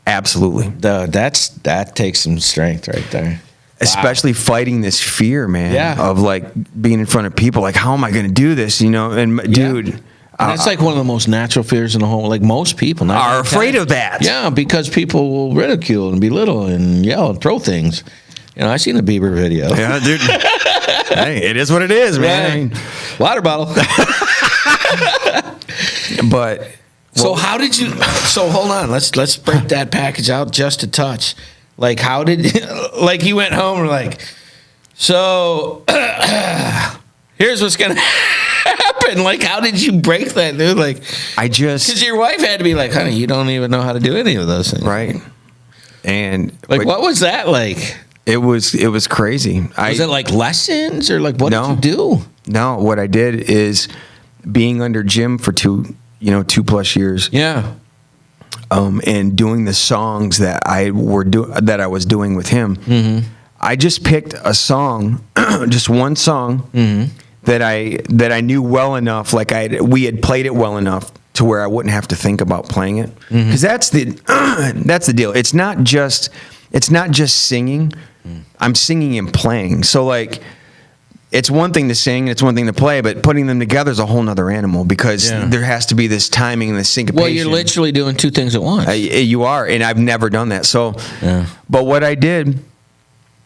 Speaker 3: Absolutely.
Speaker 2: That takes some strength right there.
Speaker 3: Especially fighting this fear, man, of like being in front of people. Like, how am I going to do this? You know, and dude.
Speaker 2: That's like one of the most natural fears in the whole. Like most people
Speaker 3: are afraid of that.
Speaker 2: Yeah, because people will ridicule and belittle and yell and throw things. You know, I seen a Bieber video.
Speaker 3: Yeah, dude. Hey, it is what it is, man. I mean,
Speaker 2: water bottle.
Speaker 3: But
Speaker 2: so how did you? So hold on, let's break that package out just a touch. Like how did? Like you went home and like, so here's what's gonna happen. Like how did you break that, dude? Like because your wife had to be like, honey, you don't even know how to do any of those things,
Speaker 3: right? And
Speaker 2: like, what was that like?
Speaker 3: It was crazy.
Speaker 2: Was it like lessons or like what did you do?
Speaker 3: No, what I did is being under Jim for 2+ years.
Speaker 2: Yeah.
Speaker 3: And doing the songs that I was doing with him. I just picked a song, just one song that I knew well enough. Like we had played it well enough to where I wouldn't have to think about playing it. Because that's the deal. It's not just singing. I'm singing and playing. So like, it's one thing to sing, it's one thing to play, but putting them together is a whole nother animal because there has to be this timing and this syncopation.
Speaker 2: Well, you're literally doing two things at once.
Speaker 3: You are, and I've never done that. So, but what I did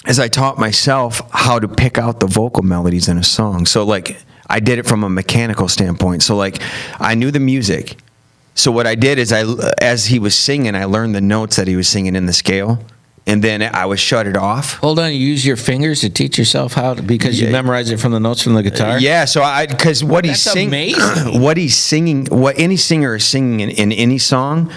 Speaker 3: is I taught myself how to pick out the vocal melodies in a song. So like, I did it from a mechanical standpoint. So like, I knew the music. So what I did is as he was singing, I learned the notes that he was singing in the scale. And then I would shut it off.
Speaker 2: Hold on, you use your fingers to teach yourself how to, because you memorize it from the notes from the guitar?
Speaker 3: Yeah, so because what he's singing, what any singer is singing in any song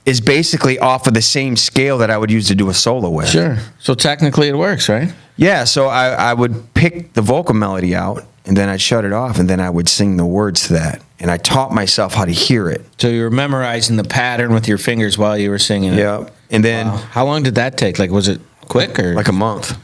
Speaker 3: is basically off of the same scale that I would use to do a solo with.
Speaker 2: Sure. So technically it works, right?
Speaker 3: Yeah, so I would pick the vocal melody out, and then I'd shut it off, and then I would sing the words to that. And I taught myself how to hear it.
Speaker 2: So you were memorizing the pattern with your fingers while you were singing it?
Speaker 3: Yeah. And then...
Speaker 2: Wow. How long did that take? Like, was it Quick or
Speaker 3: like a month.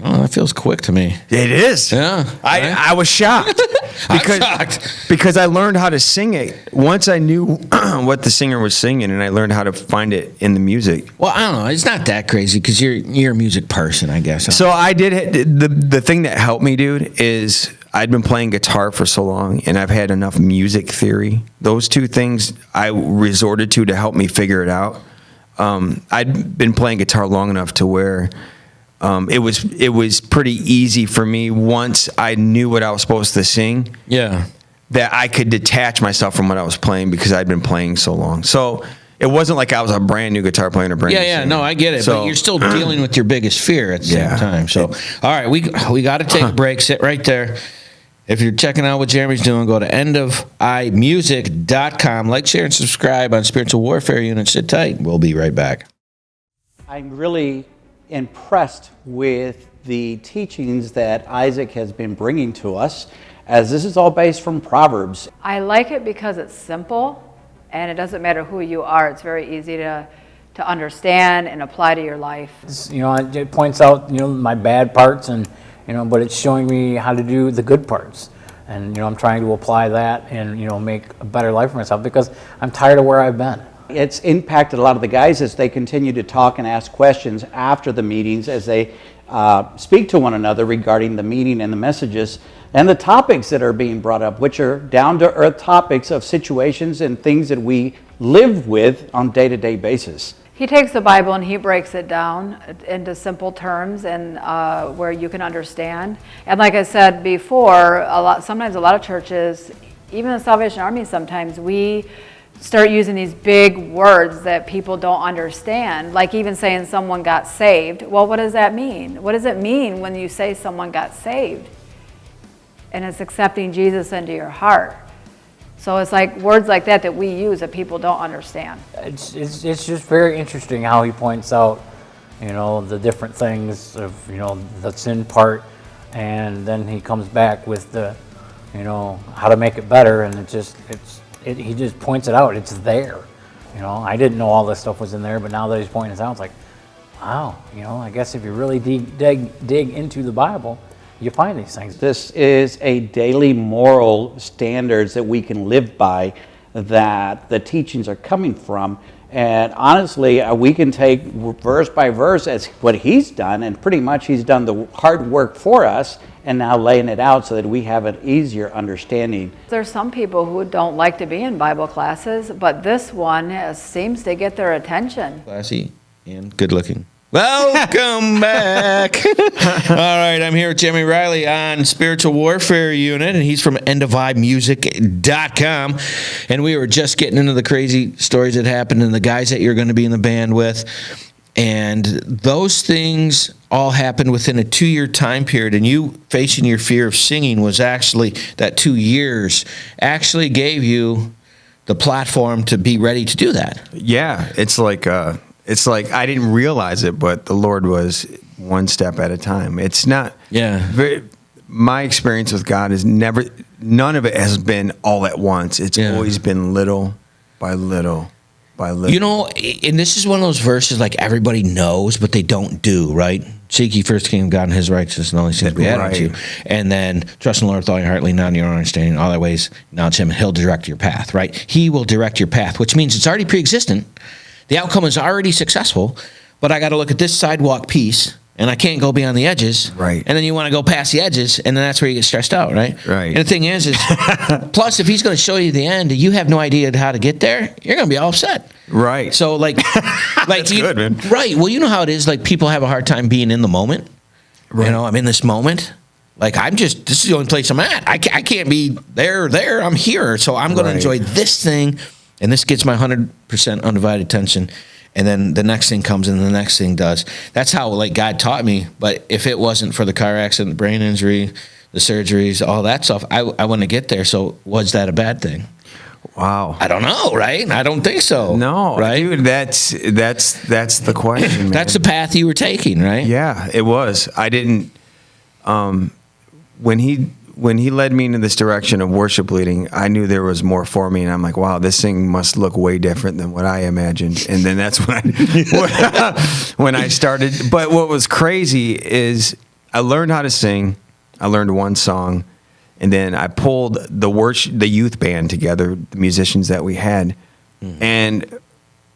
Speaker 2: Oh, that feels quick to me.
Speaker 3: It is.
Speaker 2: Yeah.
Speaker 3: I was shocked.
Speaker 2: I'm shocked.
Speaker 3: Because I learned how to sing it. Once I knew what the singer was singing, and I learned how to find it in the music.
Speaker 2: Well, I don't know. It's not that crazy because you're a music person, I guess.
Speaker 3: So I did the thing that helped me, dude, is I'd been playing guitar for so long, and I've had enough music theory. Those two things I resorted to help me figure it out. I'd been playing guitar long enough to where it was pretty easy for me once I knew what I was supposed to sing.
Speaker 2: Yeah.
Speaker 3: That I could detach myself from what I was playing because I'd been playing so long. So it wasn't like I was a brand new guitar player and a brand new singer.
Speaker 2: No, I get it.
Speaker 3: So,
Speaker 2: but you're still dealing with your biggest fear at the same time. So, all right, we got to take a break. Sit right there. If you're checking out what Jeremy's doing, go to endofimusic.com. Like, share, and subscribe on Spiritual Warfare Unit. Sit tight. We'll be right back.
Speaker 6: I'm really impressed with the teachings that Isaac has been bringing to us, as this is all based from Proverbs.
Speaker 7: I like it because it's simple, and it doesn't matter who you are. It's very easy to understand and apply to your life.
Speaker 8: It points out, my bad parts, and but it's showing me how to do the good parts. And I'm trying to apply that and make a better life for myself because I'm tired of where I've been.
Speaker 6: It's impacted a lot of the guys as they continue to talk and ask questions after the meetings, as they speak to one another regarding the meeting and the messages and the topics that are being brought up, which are down-to-earth topics of situations and things that we live with on a day-to-day basis.
Speaker 7: He takes the Bible and he breaks it down into simple terms and where you can understand. And like I said before, sometimes a lot of churches, even the Salvation Army, sometimes we start using these big words that people don't understand, like even saying someone got saved. Well, what does that mean? What does it mean when you say someone got saved? And it's accepting Jesus into your heart. So it's like words like that we use that people don't understand.
Speaker 8: It's just very interesting how he points out, the different things of, the sin part, and then he comes back with the, how to make it better, and he just points it out. It's there. I didn't know all this stuff was in there, but now that he's pointing it out, it's like, wow, I guess if you really dig into the Bible, you find these things.
Speaker 6: This is a daily moral standards that we can live by, that the teachings are coming from. And honestly, we can take verse by verse as what he's done, and pretty much he's done the hard work for us and now laying it out so that we have an easier understanding.
Speaker 7: There's some people who don't like to be in Bible classes, but this one seems to get their attention.
Speaker 2: Classy and good looking. Welcome back. All right, I'm here with Jeremy Riley on Spiritual Warfare Unit, and he's from endofimusic.com. And we were just getting into the crazy stories that happened and the guys that you're going to be in the band with. And those things all happened within a 2-year time period. And you facing your fear of singing was actually, that 2 years actually gave you the platform to be ready to do that.
Speaker 3: Yeah, it's like I didn't realize it, but the Lord was one step at a time. It's not.
Speaker 2: Yeah.
Speaker 3: My experience with God is none of it has been all at once. It's always been little by little by little.
Speaker 2: And this is one of those verses like everybody knows, but they don't do, right? Seek ye first the kingdom of God and his righteousness, and all these things will be added to you. And then trust in the Lord with all your heart, lean not on your own understanding, in all thy ways acknowledge him, and he'll direct your path, right? He will direct your path, which means it's already pre-existent. The outcome is already successful, but I got to look at this sidewalk piece, and I can't go beyond the edges.
Speaker 3: Right.
Speaker 2: And then you want to go past the edges, and then that's where you get stressed out, right?
Speaker 3: Right.
Speaker 2: And the thing is plus, if he's going to show you the end, and you have no idea how to get there, you're going to be all upset.
Speaker 3: Right.
Speaker 2: So,
Speaker 3: That's good, man.
Speaker 2: Right. Well, you know how it is. Like, people have a hard time being in the moment. Right. I'm in this moment. Like, this is the only place I'm at. I can't be there. I'm here. So I'm going to enjoy this thing, and this gets my 100% undivided attention. And then the next thing comes and the next thing does. That's how, God taught me. But if it wasn't for the car accident, brain injury, the surgeries, all that stuff, I wouldn't get there. So was that a bad thing?
Speaker 3: Wow.
Speaker 2: I don't know, right? I don't think so.
Speaker 3: No,
Speaker 2: right?
Speaker 3: Dude, that's the question, man.
Speaker 2: That's the path you were taking, right?
Speaker 3: Yeah, it was. I didn't. When when he led me into this direction of worship leading, I knew there was more for me, and I'm like, wow, this thing must look way different than what I imagined. And then that's when when I started. But what was crazy is I learned how to sing. I learned one song, and then I pulled the youth band together, the musicians that we had, and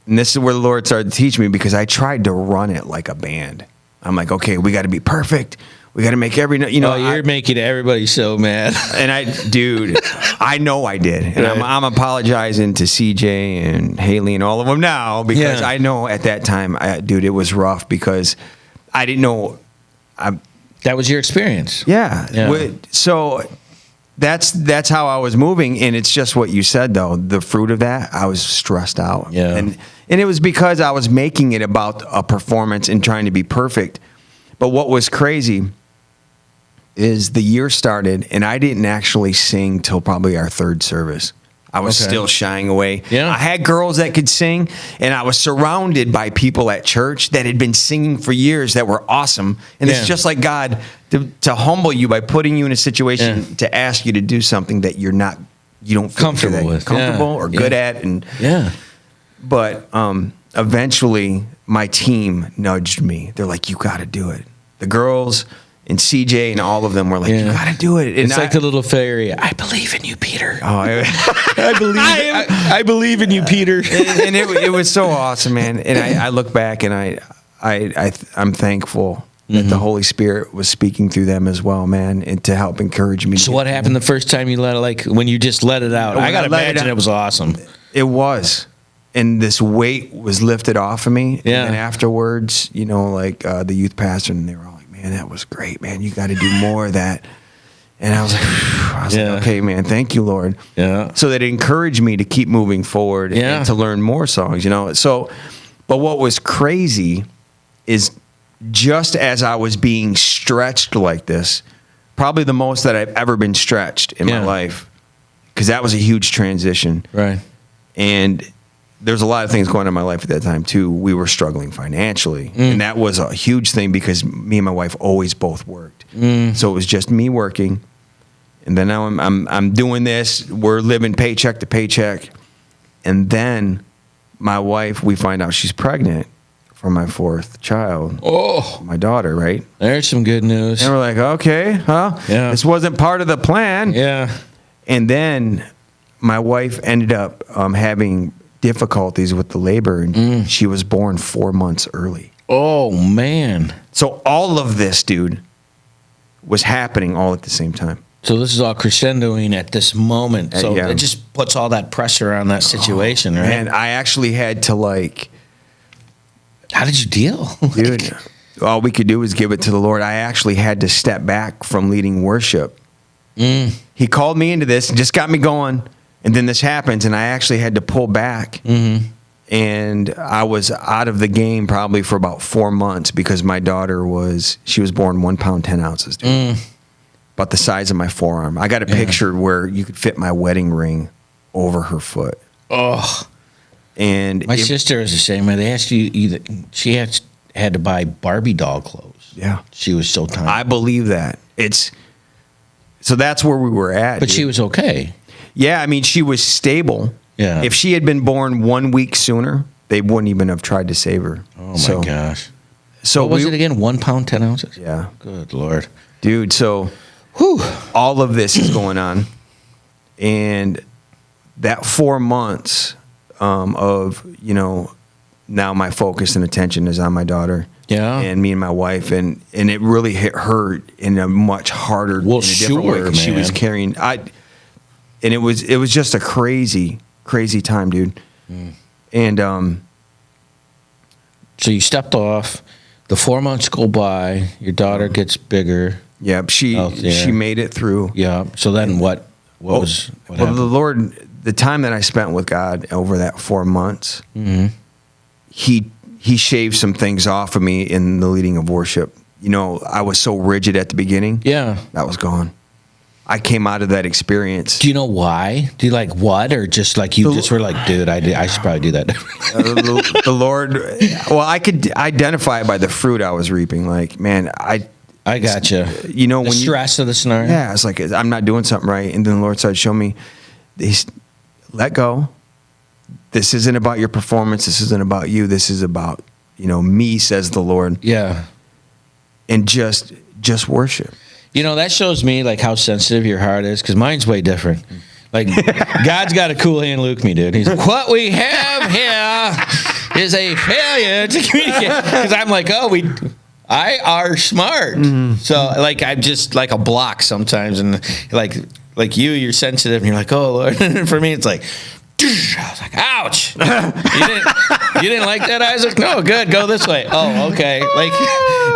Speaker 3: this is where the Lord started to teach me, because I tried to run it like a band. I'm like, okay, we got to be perfect. We got to make every,
Speaker 2: you're making everybody so mad.
Speaker 3: And I know I did. And I'm apologizing to CJ and Haley and all of them now, because I know at that time, it was rough, because I didn't know.
Speaker 2: That was your experience.
Speaker 3: Yeah. So that's how I was moving. And it's just what you said, though. The fruit of that, I was stressed out.
Speaker 2: Yeah.
Speaker 3: And it was because I was making it about a performance and trying to be perfect. But what was crazy is the year started, and I didn't actually sing till probably our third service. I was still shying away.
Speaker 2: Yeah.
Speaker 3: I had girls that could sing, and I was surrounded by people at church that had been singing for years that were awesome. And it's just like God to humble you by putting you in a situation to ask you to do something that you don't feel
Speaker 2: comfortable with,
Speaker 3: or good at. And but eventually, my team nudged me. They're like, "You got to do it." The girls and CJ and all of them were like, "You got to do it." And
Speaker 2: it's like the little fairy. I believe in you, Peter.
Speaker 3: Oh,
Speaker 2: I believe in you, Peter.
Speaker 3: And it was so awesome, man. And I look back, and I'm thankful that the Holy Spirit was speaking through them as well, man, and to help encourage me.
Speaker 2: So what happened the first time you when you just let it out? I got to imagine it was awesome.
Speaker 3: It was. And this weight was lifted off of me.
Speaker 2: Yeah.
Speaker 3: And afterwards, the youth pastor, and they were all like, "Man, that was great, man. You got to do more of that." And I was like, "Okay, man, thank you, Lord."
Speaker 2: Yeah.
Speaker 3: So that encouraged me to keep moving forward and to learn more songs, So, but what was crazy is just as I was being stretched like this, probably the most that I've ever been stretched in my life, because that was a huge transition.
Speaker 2: Right.
Speaker 3: And there's a lot of things going on in my life at that time too. We were struggling financially, and that was a huge thing because me and my wife always both worked. So it was just me working, and then now I'm doing this. We're living paycheck to paycheck, and then my wife, we find out she's pregnant for my fourth child.
Speaker 2: Oh,
Speaker 3: my daughter, right?
Speaker 2: There's some good news.
Speaker 3: And we're like, okay, this wasn't part of the plan.
Speaker 2: Yeah.
Speaker 3: And then my wife ended up having difficulties with the labor, and she was born 4 months early.
Speaker 2: Oh, man.
Speaker 3: So all of this, dude, was happening all at the same time.
Speaker 2: So this is all crescendoing at this moment. So
Speaker 3: Yeah.
Speaker 2: it just puts all that pressure on that situation, right?
Speaker 3: And I actually had to
Speaker 2: how did you deal?
Speaker 3: dude, all we could do was give it to the Lord. I actually had to step back from leading worship. He called me into this and just got me going. And then this happens, and I actually had to pull back. And I was out of the game probably for about 4 months because my daughter was born 1 pound, 10 ounces, dude. About the size of my forearm. I got a picture where you could fit my wedding ring over her foot.
Speaker 2: Oh.
Speaker 3: And
Speaker 2: My sister was the same way. They asked you she had to buy Barbie doll clothes.
Speaker 3: Yeah.
Speaker 2: She was so tiny.
Speaker 3: I believe that. So that's where we were at.
Speaker 2: But
Speaker 3: dude.
Speaker 2: she was okay.
Speaker 3: Yeah, I mean, she was stable.
Speaker 2: Yeah.
Speaker 3: If she had been born 1 week sooner, they wouldn't even have tried to save her.
Speaker 2: Oh, my gosh.
Speaker 3: So
Speaker 2: what was it again? 1 pound, 10 ounces?
Speaker 3: Yeah.
Speaker 2: Good Lord.
Speaker 3: Dude, so all of this is going on. And that 4 months of, now my focus and attention is on my daughter.
Speaker 2: Yeah.
Speaker 3: And me and my wife. And it really hit her in a much harder, in a different way. 'Cause she was carrying... And it was just a crazy, crazy time, dude. And
Speaker 2: so you stepped off. The 4 months go by. Your daughter gets bigger.
Speaker 3: Yeah, she made it through.
Speaker 2: Yeah. So then what happened?
Speaker 3: The Lord, the time that I spent with God over that 4 months, He shaved some things off of me in the leading of worship. I was so rigid at the beginning.
Speaker 2: Yeah.
Speaker 3: That was gone. I came out of that experience.
Speaker 2: Do you know why? Do you like what? Or just like you just were like, dude, I should probably do that.
Speaker 3: The Lord, well, I could identify by the fruit I was reaping. Like, man, I
Speaker 2: I gotcha.
Speaker 3: You know,
Speaker 2: The
Speaker 3: when
Speaker 2: stress of the scenario.
Speaker 3: Yeah, it's like I'm not doing something right, and then the Lord started showing me, let go. This isn't about your performance. This isn't about you. This is about me, says the Lord.
Speaker 2: Yeah.
Speaker 3: And just worship.
Speaker 2: That shows me like how sensitive your heart is, because mine's way different. Like, God's got a cool hand Luke me, dude. He's like, what we have here is a failure to communicate. Because I'm like, I are smart.
Speaker 3: Mm-hmm.
Speaker 2: So, like, I'm just like a block sometimes. And like you're sensitive, and you're like, oh, Lord. And for me, it's like, I was like, ouch. You didn't like that, Isaac? No, good. Go this way. Oh, okay.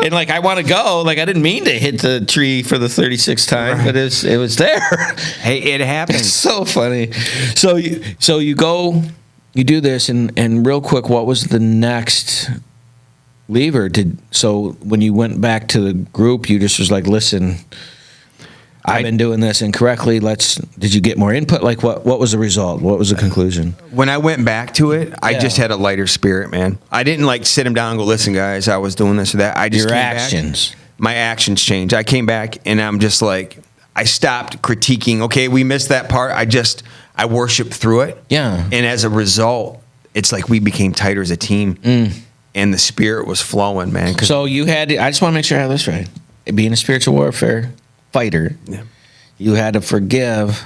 Speaker 2: Like I want to go. Like, I didn't mean to hit the tree for the 36th time, but it was there.
Speaker 3: Hey, it happens.
Speaker 2: It's so funny. So you go, you do this, and real quick, what was the next lever? So when you went back to the group, you just was like, listen, I've been doing this incorrectly. Did you get more input? Like, what was the result? What was the conclusion?
Speaker 3: When I went back to it, I just had a lighter spirit, man. I didn't like sit him down and go, listen, guys, I was doing this or that. I just
Speaker 2: Your
Speaker 3: came
Speaker 2: actions.
Speaker 3: back. My actions changed. I came back and I'm just like, I stopped critiquing. Okay, we missed that part. I worshiped through it.
Speaker 2: Yeah.
Speaker 3: And as a result, it's like we became tighter as a team. And the spirit was flowing, man.
Speaker 2: So you had to, I just want to make sure I have this right. Being a spiritual warfare fighter, you had to forgive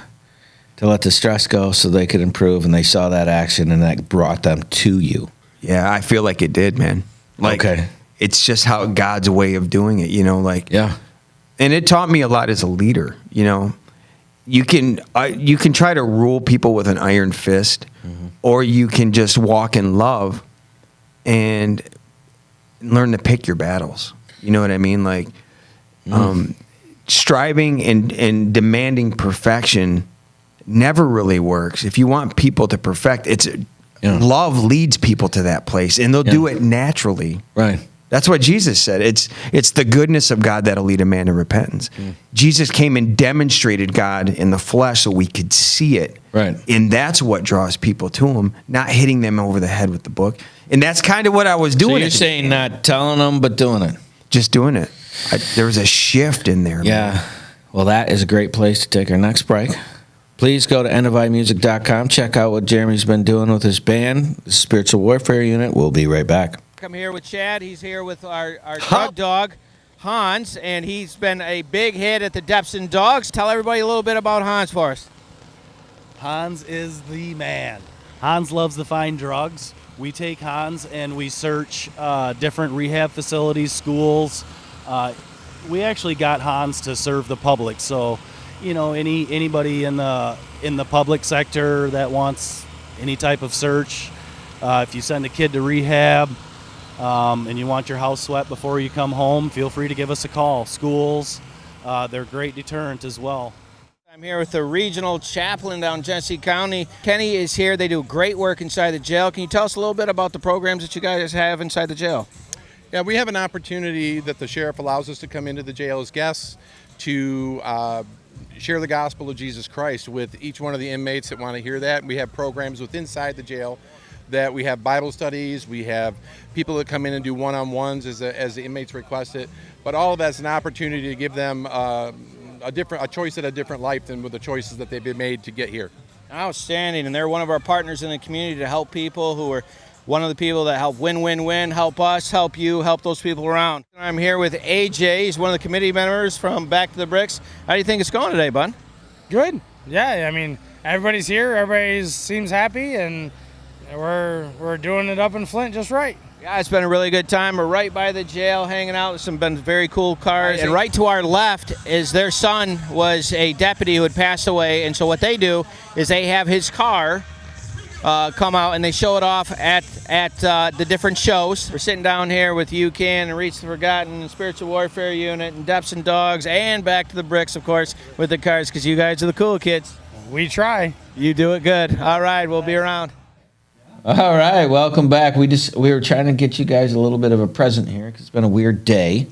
Speaker 2: to let the stress go so they could improve, and they saw that action and that brought them to you.
Speaker 3: Yeah, I feel like it did, man. Like,
Speaker 2: okay.
Speaker 3: It's just how God's way of doing it,
Speaker 2: Yeah.
Speaker 3: And it taught me a lot as a leader, You can try to rule people with an iron fist, or you can just walk in love and learn to pick your battles. You know what I mean? Like, striving and demanding perfection never really works. If you want people to perfect, love leads people to that place, and they'll do it naturally.
Speaker 2: Right.
Speaker 3: That's what Jesus said. It's the goodness of God that'll lead a man to repentance. Jesus came and demonstrated God in the flesh so we could see it.
Speaker 2: Right.
Speaker 3: And that's what draws people to him, not hitting them over the head with the book. And that's kind of what I was doing.
Speaker 2: So you're saying not telling them, but doing it.
Speaker 3: Just doing it. There was a shift in there.
Speaker 2: Yeah.
Speaker 3: Man.
Speaker 2: Well, that is a great place to take our next break. Please go to endovimusic.com. Check out what Jeremy's been doing with his band, the Spiritual Warfare Unit. We'll be right back.
Speaker 5: I'm here with Chad. He's here with our drug dog, Hans, and he's been a big hit at the Depson Dogs. Tell everybody a little bit about Hans for us.
Speaker 9: Hans is the man. Hans loves to find drugs. We take Hans and we search different rehab facilities, schools. We actually got Hans to serve the public. So, anybody in the public sector that wants any type of search, if you send a kid to rehab and you want your house swept before you come home, feel free to give us a call. Schools, they're a great deterrent as well.
Speaker 5: I'm here with the regional chaplain down Genesee County. Kenny is here. They do great work inside the jail. Can you tell us a little bit about the programs that you guys have inside the jail?
Speaker 10: Yeah, we have an opportunity that the sheriff allows us to come into the jail as guests to share the gospel of Jesus Christ with each one of the inmates that want to hear that. We have programs within inside the jail that we have Bible studies, we have people that come in and do one-on-ones as the inmates request it, but all of that's an opportunity to give them a choice at a different life than with the choices that they've been made to get here.
Speaker 5: Outstanding, and they're one of our partners in the community to help people who are one of the people that help win, help us, help you, help those people around. I'm here with AJ. He's one of the committee members from Back to the Bricks. How do you think it's going today, bud?
Speaker 11: Good. Yeah, I mean, everybody's here. Everybody seems happy, and we're doing it up in Flint just right.
Speaker 5: Yeah, it's been a really good time. We're right by the jail, hanging out with some very cool cars. And right to our left is their son was a deputy who had passed away. And so what they do is they have his car come out and they show it off at the different shows. We're sitting down here with UCAN and Reach the Forgotten, Spiritual Warfare Unit, and Depson Dogs, and Back to the Bricks, of course, with the cars, because you guys are the cool kids.
Speaker 11: We try.
Speaker 5: You do it good. All right, we'll be around.
Speaker 2: All right, welcome back. We were trying to get you guys a little bit of a present here because it's been a weird day,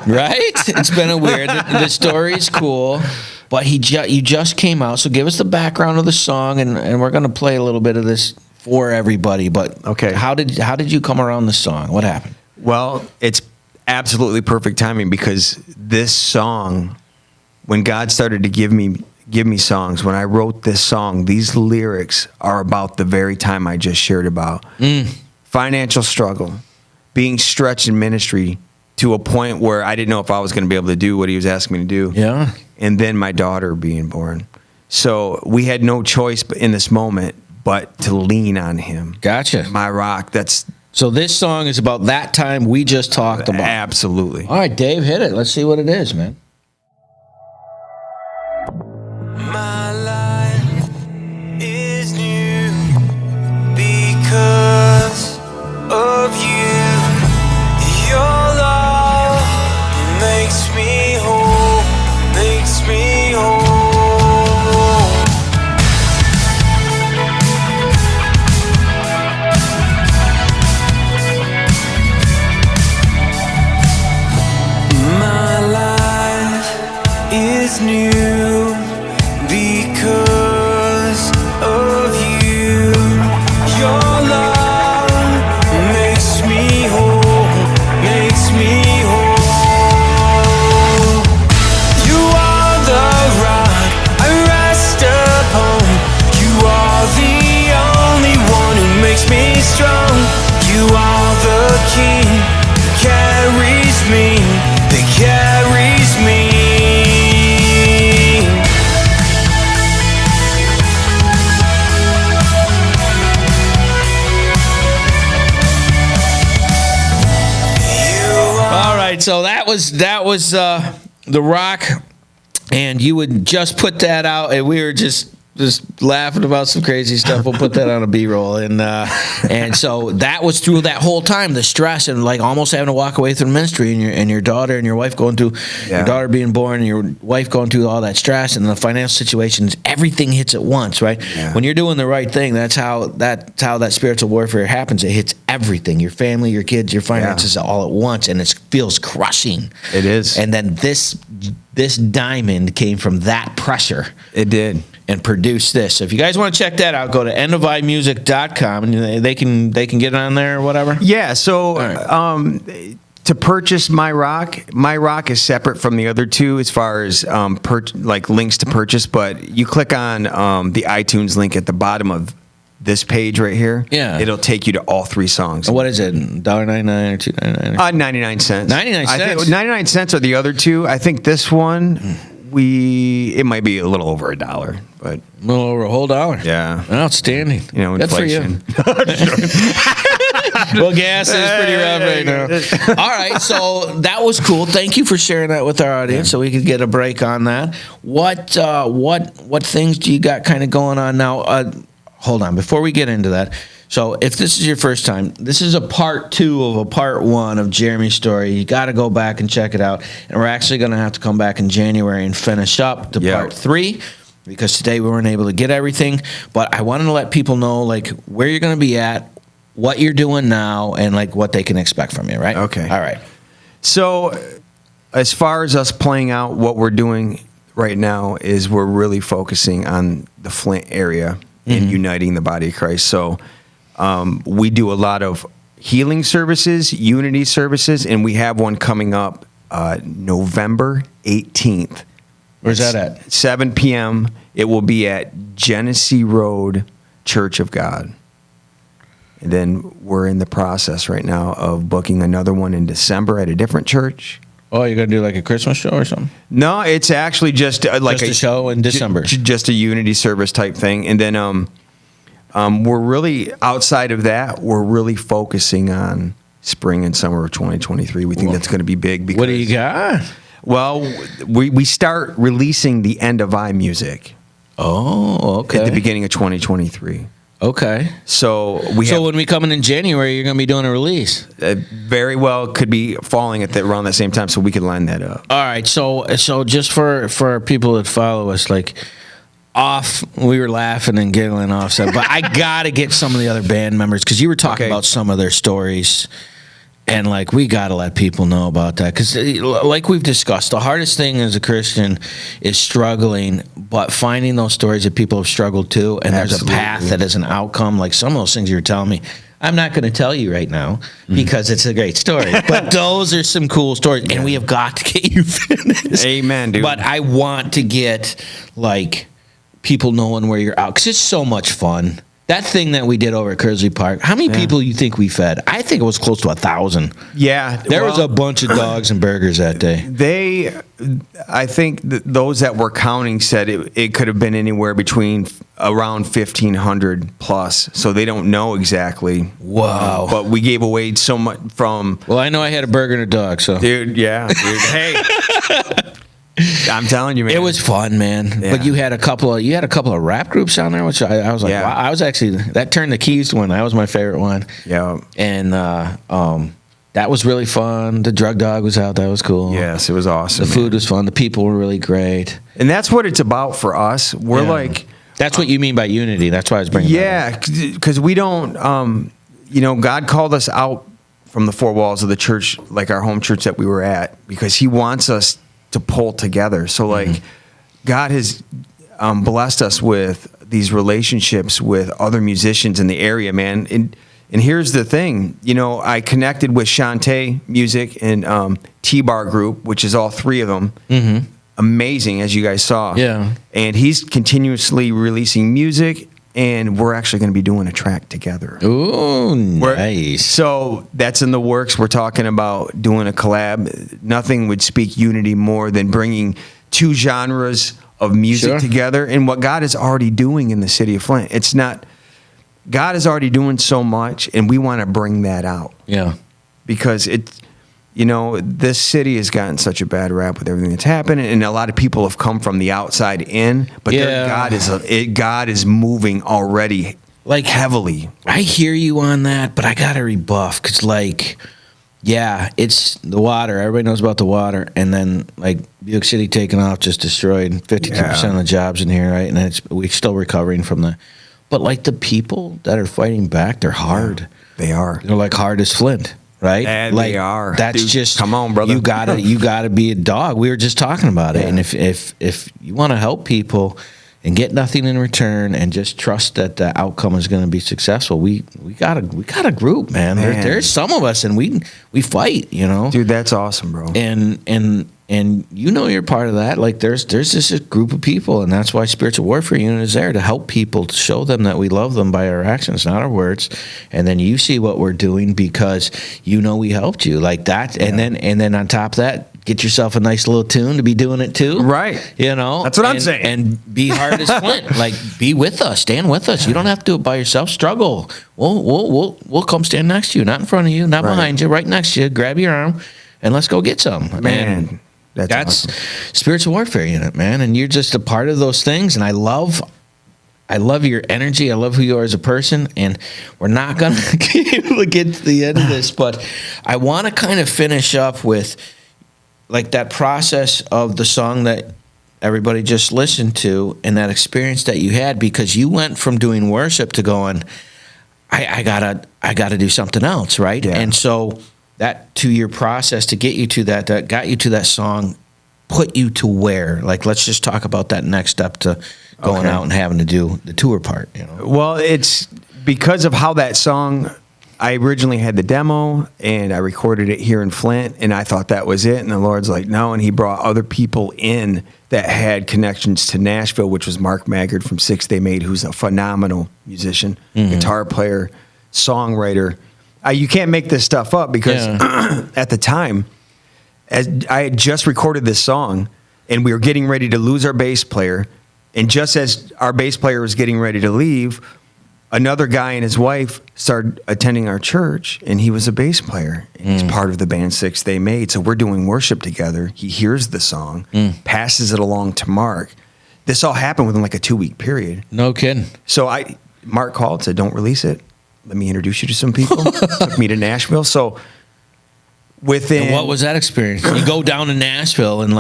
Speaker 2: right? It's been a weird. The story's cool, but you just came out. So give us the background of the song, and we're going to play a little bit of this for everybody. But
Speaker 3: okay,
Speaker 2: how did you come around the song? What happened?
Speaker 3: Well, it's absolutely perfect timing, because this song, when God started to give me songs, when I wrote this song, these lyrics are about the very time I just shared about. Financial struggle, being stretched in ministry to a point where I didn't know if I was going to be able to do what he was asking me to do.
Speaker 2: Yeah.
Speaker 3: And then my daughter being born. So we had no choice in this moment but to lean on him.
Speaker 2: Gotcha.
Speaker 3: My rock.
Speaker 2: So this song is about that time we just talked about.
Speaker 3: Absolutely.
Speaker 2: All right, Dave, hit it. Let's see what it is, man.
Speaker 1: My life is new because of you. Your love makes me whole, makes me whole. My life is new because of you. Your love makes me whole, makes me whole. You are the rock I rest upon. You are the only one who makes me strong. You are the king that carries me, that carries me.
Speaker 2: All right, so that was The Rock, and you would just put that out, and we were just laughing about some crazy stuff. We'll put that on a B-roll, and so that was through that whole time, the stress and like almost having to walk away from ministry, and your daughter and your wife going through your daughter being born, and your wife going through all that stress and the financial situations. Everything hits at once, right?
Speaker 3: Yeah.
Speaker 2: When you're doing the right thing, that's how that spiritual warfare happens. It hits everything: your family, your kids, your finances, all at once, and it feels crushing.
Speaker 3: It is.
Speaker 2: And then this diamond came from that pressure.
Speaker 3: It did.
Speaker 2: And produce this. So if you guys want to check that out, go to endofimusic.com and they can get it on there or whatever.
Speaker 3: Yeah. So to purchase My Rock is separate from the other two as far as like links to purchase. But you click on the iTunes link at the bottom of this page right here.
Speaker 2: Yeah.
Speaker 3: It'll take you to all three songs.
Speaker 2: What is it? $1.99 or $2.99?
Speaker 3: 99 cents.
Speaker 2: 99 cents.
Speaker 3: I think 99 cents are the other two. I think this one it might be a little over $1, but
Speaker 2: a little over a whole $1.
Speaker 3: Yeah.
Speaker 2: Outstanding.
Speaker 3: You know, inflation.
Speaker 2: Good for you. Well, gas is pretty rough right now. All right, so that was cool. Thank you for sharing that with our audience, so we could get a break on that. What things do you got kind of going on now? Hold on, before we get into that. So if this is your first time, this is a part 2 of a part 1 of Jeremy's story. You got to go back and check it out. And we're actually going to have to come back in January and finish up to part 3, because today we weren't able to get everything. But I wanted to let people know like where you're going to be at, what you're doing now, and like what they can expect from you, right?
Speaker 3: Okay.
Speaker 2: All right.
Speaker 3: So as far as us playing out, what we're doing right now is we're really focusing on the Flint area and uniting the body of Christ. So we do a lot of healing services, unity services, and we have one coming up November 18th.
Speaker 2: Where's that at?
Speaker 3: 7 p.m. It will be at Genesee Road Church of God. And then we're in the process right now of booking another one in December at a different church.
Speaker 2: Oh, you're going to do like a Christmas show or something?
Speaker 3: No, it's actually just like
Speaker 2: just a show in December.
Speaker 3: Just a unity service type thing. And then we're really, outside of that, we're really focusing on spring and summer of 2023. We think that's going to be big. Because,
Speaker 2: what do you got?
Speaker 3: Well, we start releasing the end of I music.
Speaker 2: Oh, okay.
Speaker 3: At the beginning of 2023.
Speaker 2: Okay.
Speaker 3: So
Speaker 2: when we come in January, you're going to be doing a release.
Speaker 3: Very well could be falling at around that same time, so we could line that up.
Speaker 2: All right. So just for people that follow us, like we were laughing and giggling offset, but I got to get some of the other band members, because you were talking about some of their stories. And like we got to let people know about that, because like we've discussed, the hardest thing as a Christian is struggling, but finding those stories that people have struggled too, and there's a path that is an outcome. Like some of those things you were telling me, I'm not going to tell you right now because it's a great story. But those are some cool stories, and we have got to get you finished.
Speaker 3: Amen, dude.
Speaker 2: But I want to get like people knowing where you're out because it's so much fun. That thing that we did over at Kersley Park, how many people you think we fed? I think it was close to 1,000.
Speaker 3: Yeah.
Speaker 2: There was a bunch of dogs and burgers that day.
Speaker 3: I think those that were counting said it could have been anywhere between around 1,500 plus. So they don't know exactly.
Speaker 2: Wow.
Speaker 3: But we gave away so much from.
Speaker 2: Well, I know I had a burger and a dog, so.
Speaker 3: Dude, yeah. Dude, hey. I'm telling you, man.
Speaker 2: It was fun, man.
Speaker 3: Yeah.
Speaker 2: But you had a couple of rap groups on there, which I was like, wow. I was actually that Turn the Keys one. That was my favorite one.
Speaker 3: Yeah.
Speaker 2: And that was really fun. The Drug Dog was out. That was cool.
Speaker 3: Yes, it was awesome.
Speaker 2: The food was fun. The people were really great.
Speaker 3: And that's what it's about for us. We're like.
Speaker 2: That's what you mean by unity. That's why I was bringing that up.
Speaker 3: Because we don't, God called us out from the four walls of the church, like our home church that we were at, because he wants us to pull together. So like God has blessed us with these relationships with other musicians in the area, man. And here's the thing, I connected with Shantae Music and T-Bar Group, which is all three of them. Mm-hmm. Amazing, as you guys saw.
Speaker 2: Yeah.
Speaker 3: And he's continuously releasing music, and we're actually going to be doing a track together.
Speaker 2: Ooh, nice.
Speaker 3: So that's in the works. We're talking about doing a collab. Nothing would speak unity more than bringing two genres of music together, and what God is already doing in the city of Flint. It's not, God is already doing so much, and we want to bring that out.
Speaker 2: Yeah.
Speaker 3: Because this city has gotten such a bad rap with everything that's happening, and a lot of people have come from the outside in, but God is moving already, like heavily.
Speaker 2: I hear you on that, but I got to rebuff because, it's the water. Everybody knows about the water, and then Buick City taking off just destroyed 52% of the jobs in here, right? And we're still recovering from that. But the people that are fighting back, they're hard.
Speaker 3: They are.
Speaker 2: They're hard as flint. Right?
Speaker 3: And they are.
Speaker 2: That's
Speaker 3: Dude,
Speaker 2: just
Speaker 3: come on, brother.
Speaker 2: You gotta be a dog. We were just talking about it. And if you want to help people and get nothing in return and just trust that the outcome is going to be successful, we got a group, man. There's some of us, and we fight.
Speaker 3: Dude, that's awesome, bro.
Speaker 2: And you're part of that. There's this group of people, and that's why Spiritual Warfare Unit is there to help people, to show them that we love them by our actions, not our words. And then you see what we're doing because we helped you like that. And then on top of that, get yourself a nice little tune to be doing it too.
Speaker 3: Right.
Speaker 2: That's
Speaker 3: what I'm saying.
Speaker 2: And be hard as flint. Be with us, stand with us. You don't have to do it by yourself. Struggle. We'll come stand next to you, not in front of you, not behind you, right next to you. Grab your arm, and let's go get some.
Speaker 3: Man.
Speaker 2: That's awesome. Spiritual Warfare Unit, man, and you're just a part of those things. And I love your energy. I love who you are as a person. And we're not going to be able to get to the end of this, but I want to kind of finish up with that process of the song that everybody just listened to and that experience that you had, because you went from doing worship to going, I gotta do something else, right?
Speaker 3: Yeah.
Speaker 2: And so that 2-year process to get you to that got you to that song, put you to where? Let's just talk about that next step to going out and having to do the tour part.
Speaker 3: Well, it's because of how that song, I originally had the demo and I recorded it here in Flint, and I thought that was it. And the Lord's like, no. And he brought other people in that had connections to Nashville, which was Mark Maggard from Six Day Made, who's a phenomenal musician, guitar player, songwriter. You can't make this stuff up because at the time, as I had just recorded this song and we were getting ready to lose our bass player. And just as our bass player was getting ready to leave, another guy and his wife started attending our church, and he was a bass player. And he's part of the band Six They Made. So we're doing worship together. He hears the song, passes it along to Mark. This all happened within a 2-week period.
Speaker 2: No kidding.
Speaker 3: So Mark called, said, don't release it. Let me introduce you to some people. Took me to Nashville. So
Speaker 2: And what was that experience? You go down to Nashville and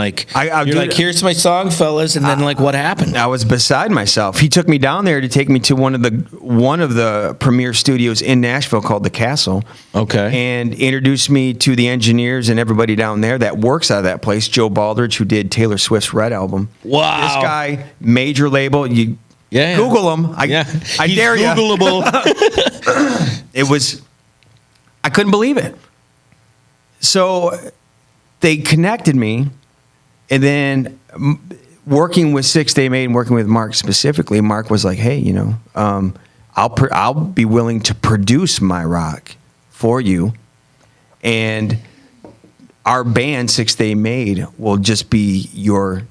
Speaker 2: here's my song, fellas, and then what happened?
Speaker 3: I was beside myself. He took me down there to take me to one of the premier studios in Nashville called The Castle.
Speaker 2: Okay.
Speaker 3: And introduced me to the engineers and everybody down there that works out of that place. Joe Baldridge, who did Taylor Swift's Red album.
Speaker 2: Wow.
Speaker 3: This guy, major label.
Speaker 2: Yeah.
Speaker 3: Google them. I
Speaker 2: He's
Speaker 3: dare you.
Speaker 2: Googleable.
Speaker 3: I couldn't believe it. So they connected me, and then working with 6 Day Made and working with Mark specifically, Mark was like, hey, you know, I'll be willing to produce my rock for you, and our band 6 Day Made will just be your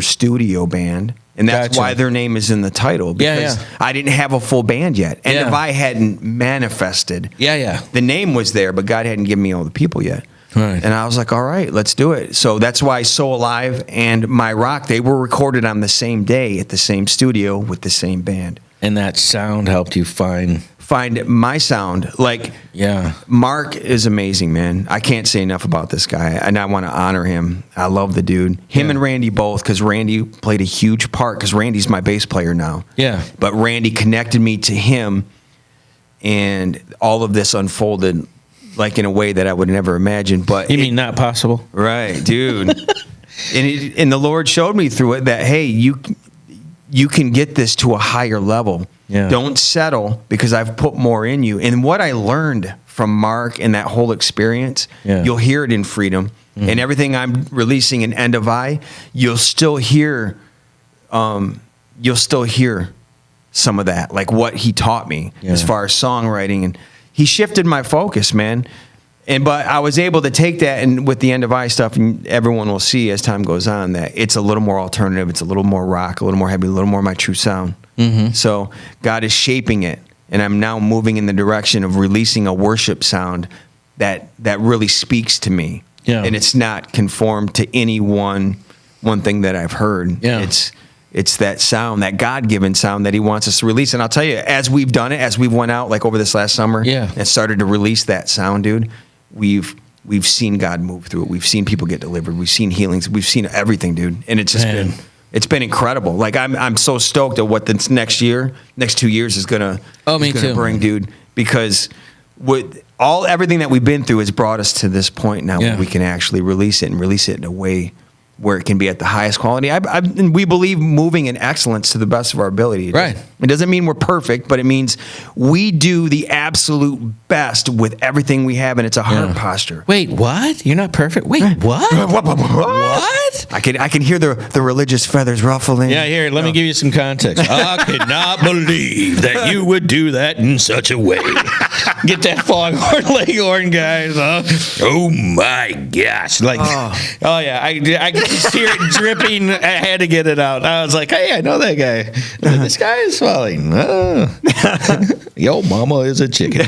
Speaker 3: studio band. And that's
Speaker 2: Gotcha.
Speaker 3: why their name is in the title, because I didn't have a full band yet. And if I hadn't manifested, the name was there, but God hadn't given me all the people yet.
Speaker 2: Right.
Speaker 3: And I was like, all right, let's do it. So that's why So Alive and My Rock, they were recorded on the same day at the same studio with the same band.
Speaker 2: And that sound helped you find
Speaker 3: my sound. Like, Mark is amazing, man. I can't say enough about this guy, and I want to honor him. I love the dude. Him and Randy both, because Randy played a huge part, because Randy's my bass player now.
Speaker 2: Yeah.
Speaker 3: But Randy connected me to him, and all of this unfolded like in a way that I would never imagine. But
Speaker 2: you mean not possible?
Speaker 3: Right, dude. and the Lord showed me through it that, hey, you can get this to a higher level.
Speaker 2: Yeah.
Speaker 3: Don't settle, because I've put more in you. And what I learned from Mark and that whole experience, you'll hear it in Freedom. And everything I'm releasing in End of I, you'll still hear some of that, like what he taught me as far as songwriting. And he shifted my focus, man. But I was able to take that, and with the End of I stuff, and everyone will see as time goes on that it's a little more alternative, it's a little more rock, a little more heavy, a little more my true sound. So God is shaping it, and I'm now moving in the direction of releasing a worship sound that really speaks to me.
Speaker 2: Yeah.
Speaker 3: And it's not conformed to any one thing that I've heard.
Speaker 2: Yeah.
Speaker 3: It's that sound, that God-given sound that he wants us to release. And I'll tell you, as we've done it, as we've went out like over this last summer and started to release that sound, dude, we've seen God move through it. We've seen people get delivered. We've seen healings. We've seen everything, dude. And it's just been incredible. Like I'm so stoked at what this next 2 years is gonna bring, dude. Because with everything that we've been through has brought us to this point now where we can actually release it in a way where it can be at the highest quality. And we believe moving in excellence to the best of our ability.
Speaker 2: Right.
Speaker 3: It doesn't mean we're perfect, but it means we do the absolute best with everything we have, and it's a heart posture.
Speaker 2: Wait, what? You're not perfect? Wait, what? What?
Speaker 3: I can hear the religious feathers ruffling.
Speaker 2: Yeah, here, let me give you some context. I could not believe that you would do that in such a way. Get that foghorn leghorn, guys. Oh my gosh. Like, oh yeah, I could just hear it dripping. I had to get it out. I was like, hey, I know that guy. This guy is swelling. Yo, mama is a chicken.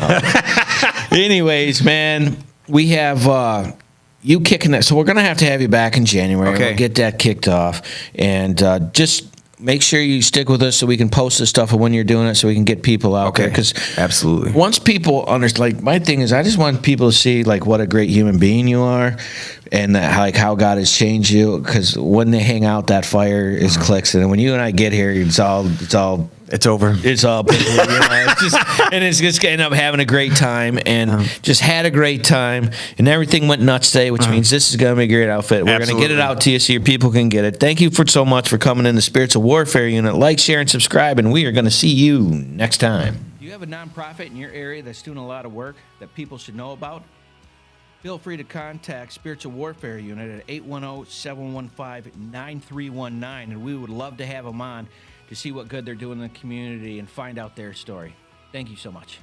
Speaker 2: Anyways, man, we have you kicking that. So we're going to have you back in January.
Speaker 3: Okay.
Speaker 2: We'll get that kicked off. And just make sure you stick with us so we can post this stuff when you're doing it, so we can get people out there. Because
Speaker 3: absolutely,
Speaker 2: once people understand, like my thing is, I just want people to see like what a great human being you are, and that, like how God has changed you. Because when they hang out, that fire is clicks, and when you and I get here, it's over. It's all it's just end up having a great time, and just had a great time, and everything went nuts today, which means this is going to be a great outfit. We're going to get it out to you so your people can get it. Thank you so much for coming in the Spiritual Warfare Unit. Like, share, and subscribe, and we are going to see you next time. Do you have a nonprofit in your area that's doing a lot of work that people should know about? Feel free to contact Spiritual Warfare Unit at 810-715-9319, and we would love to have them on to see what good they're doing in the community and find out their story. Thank you so much.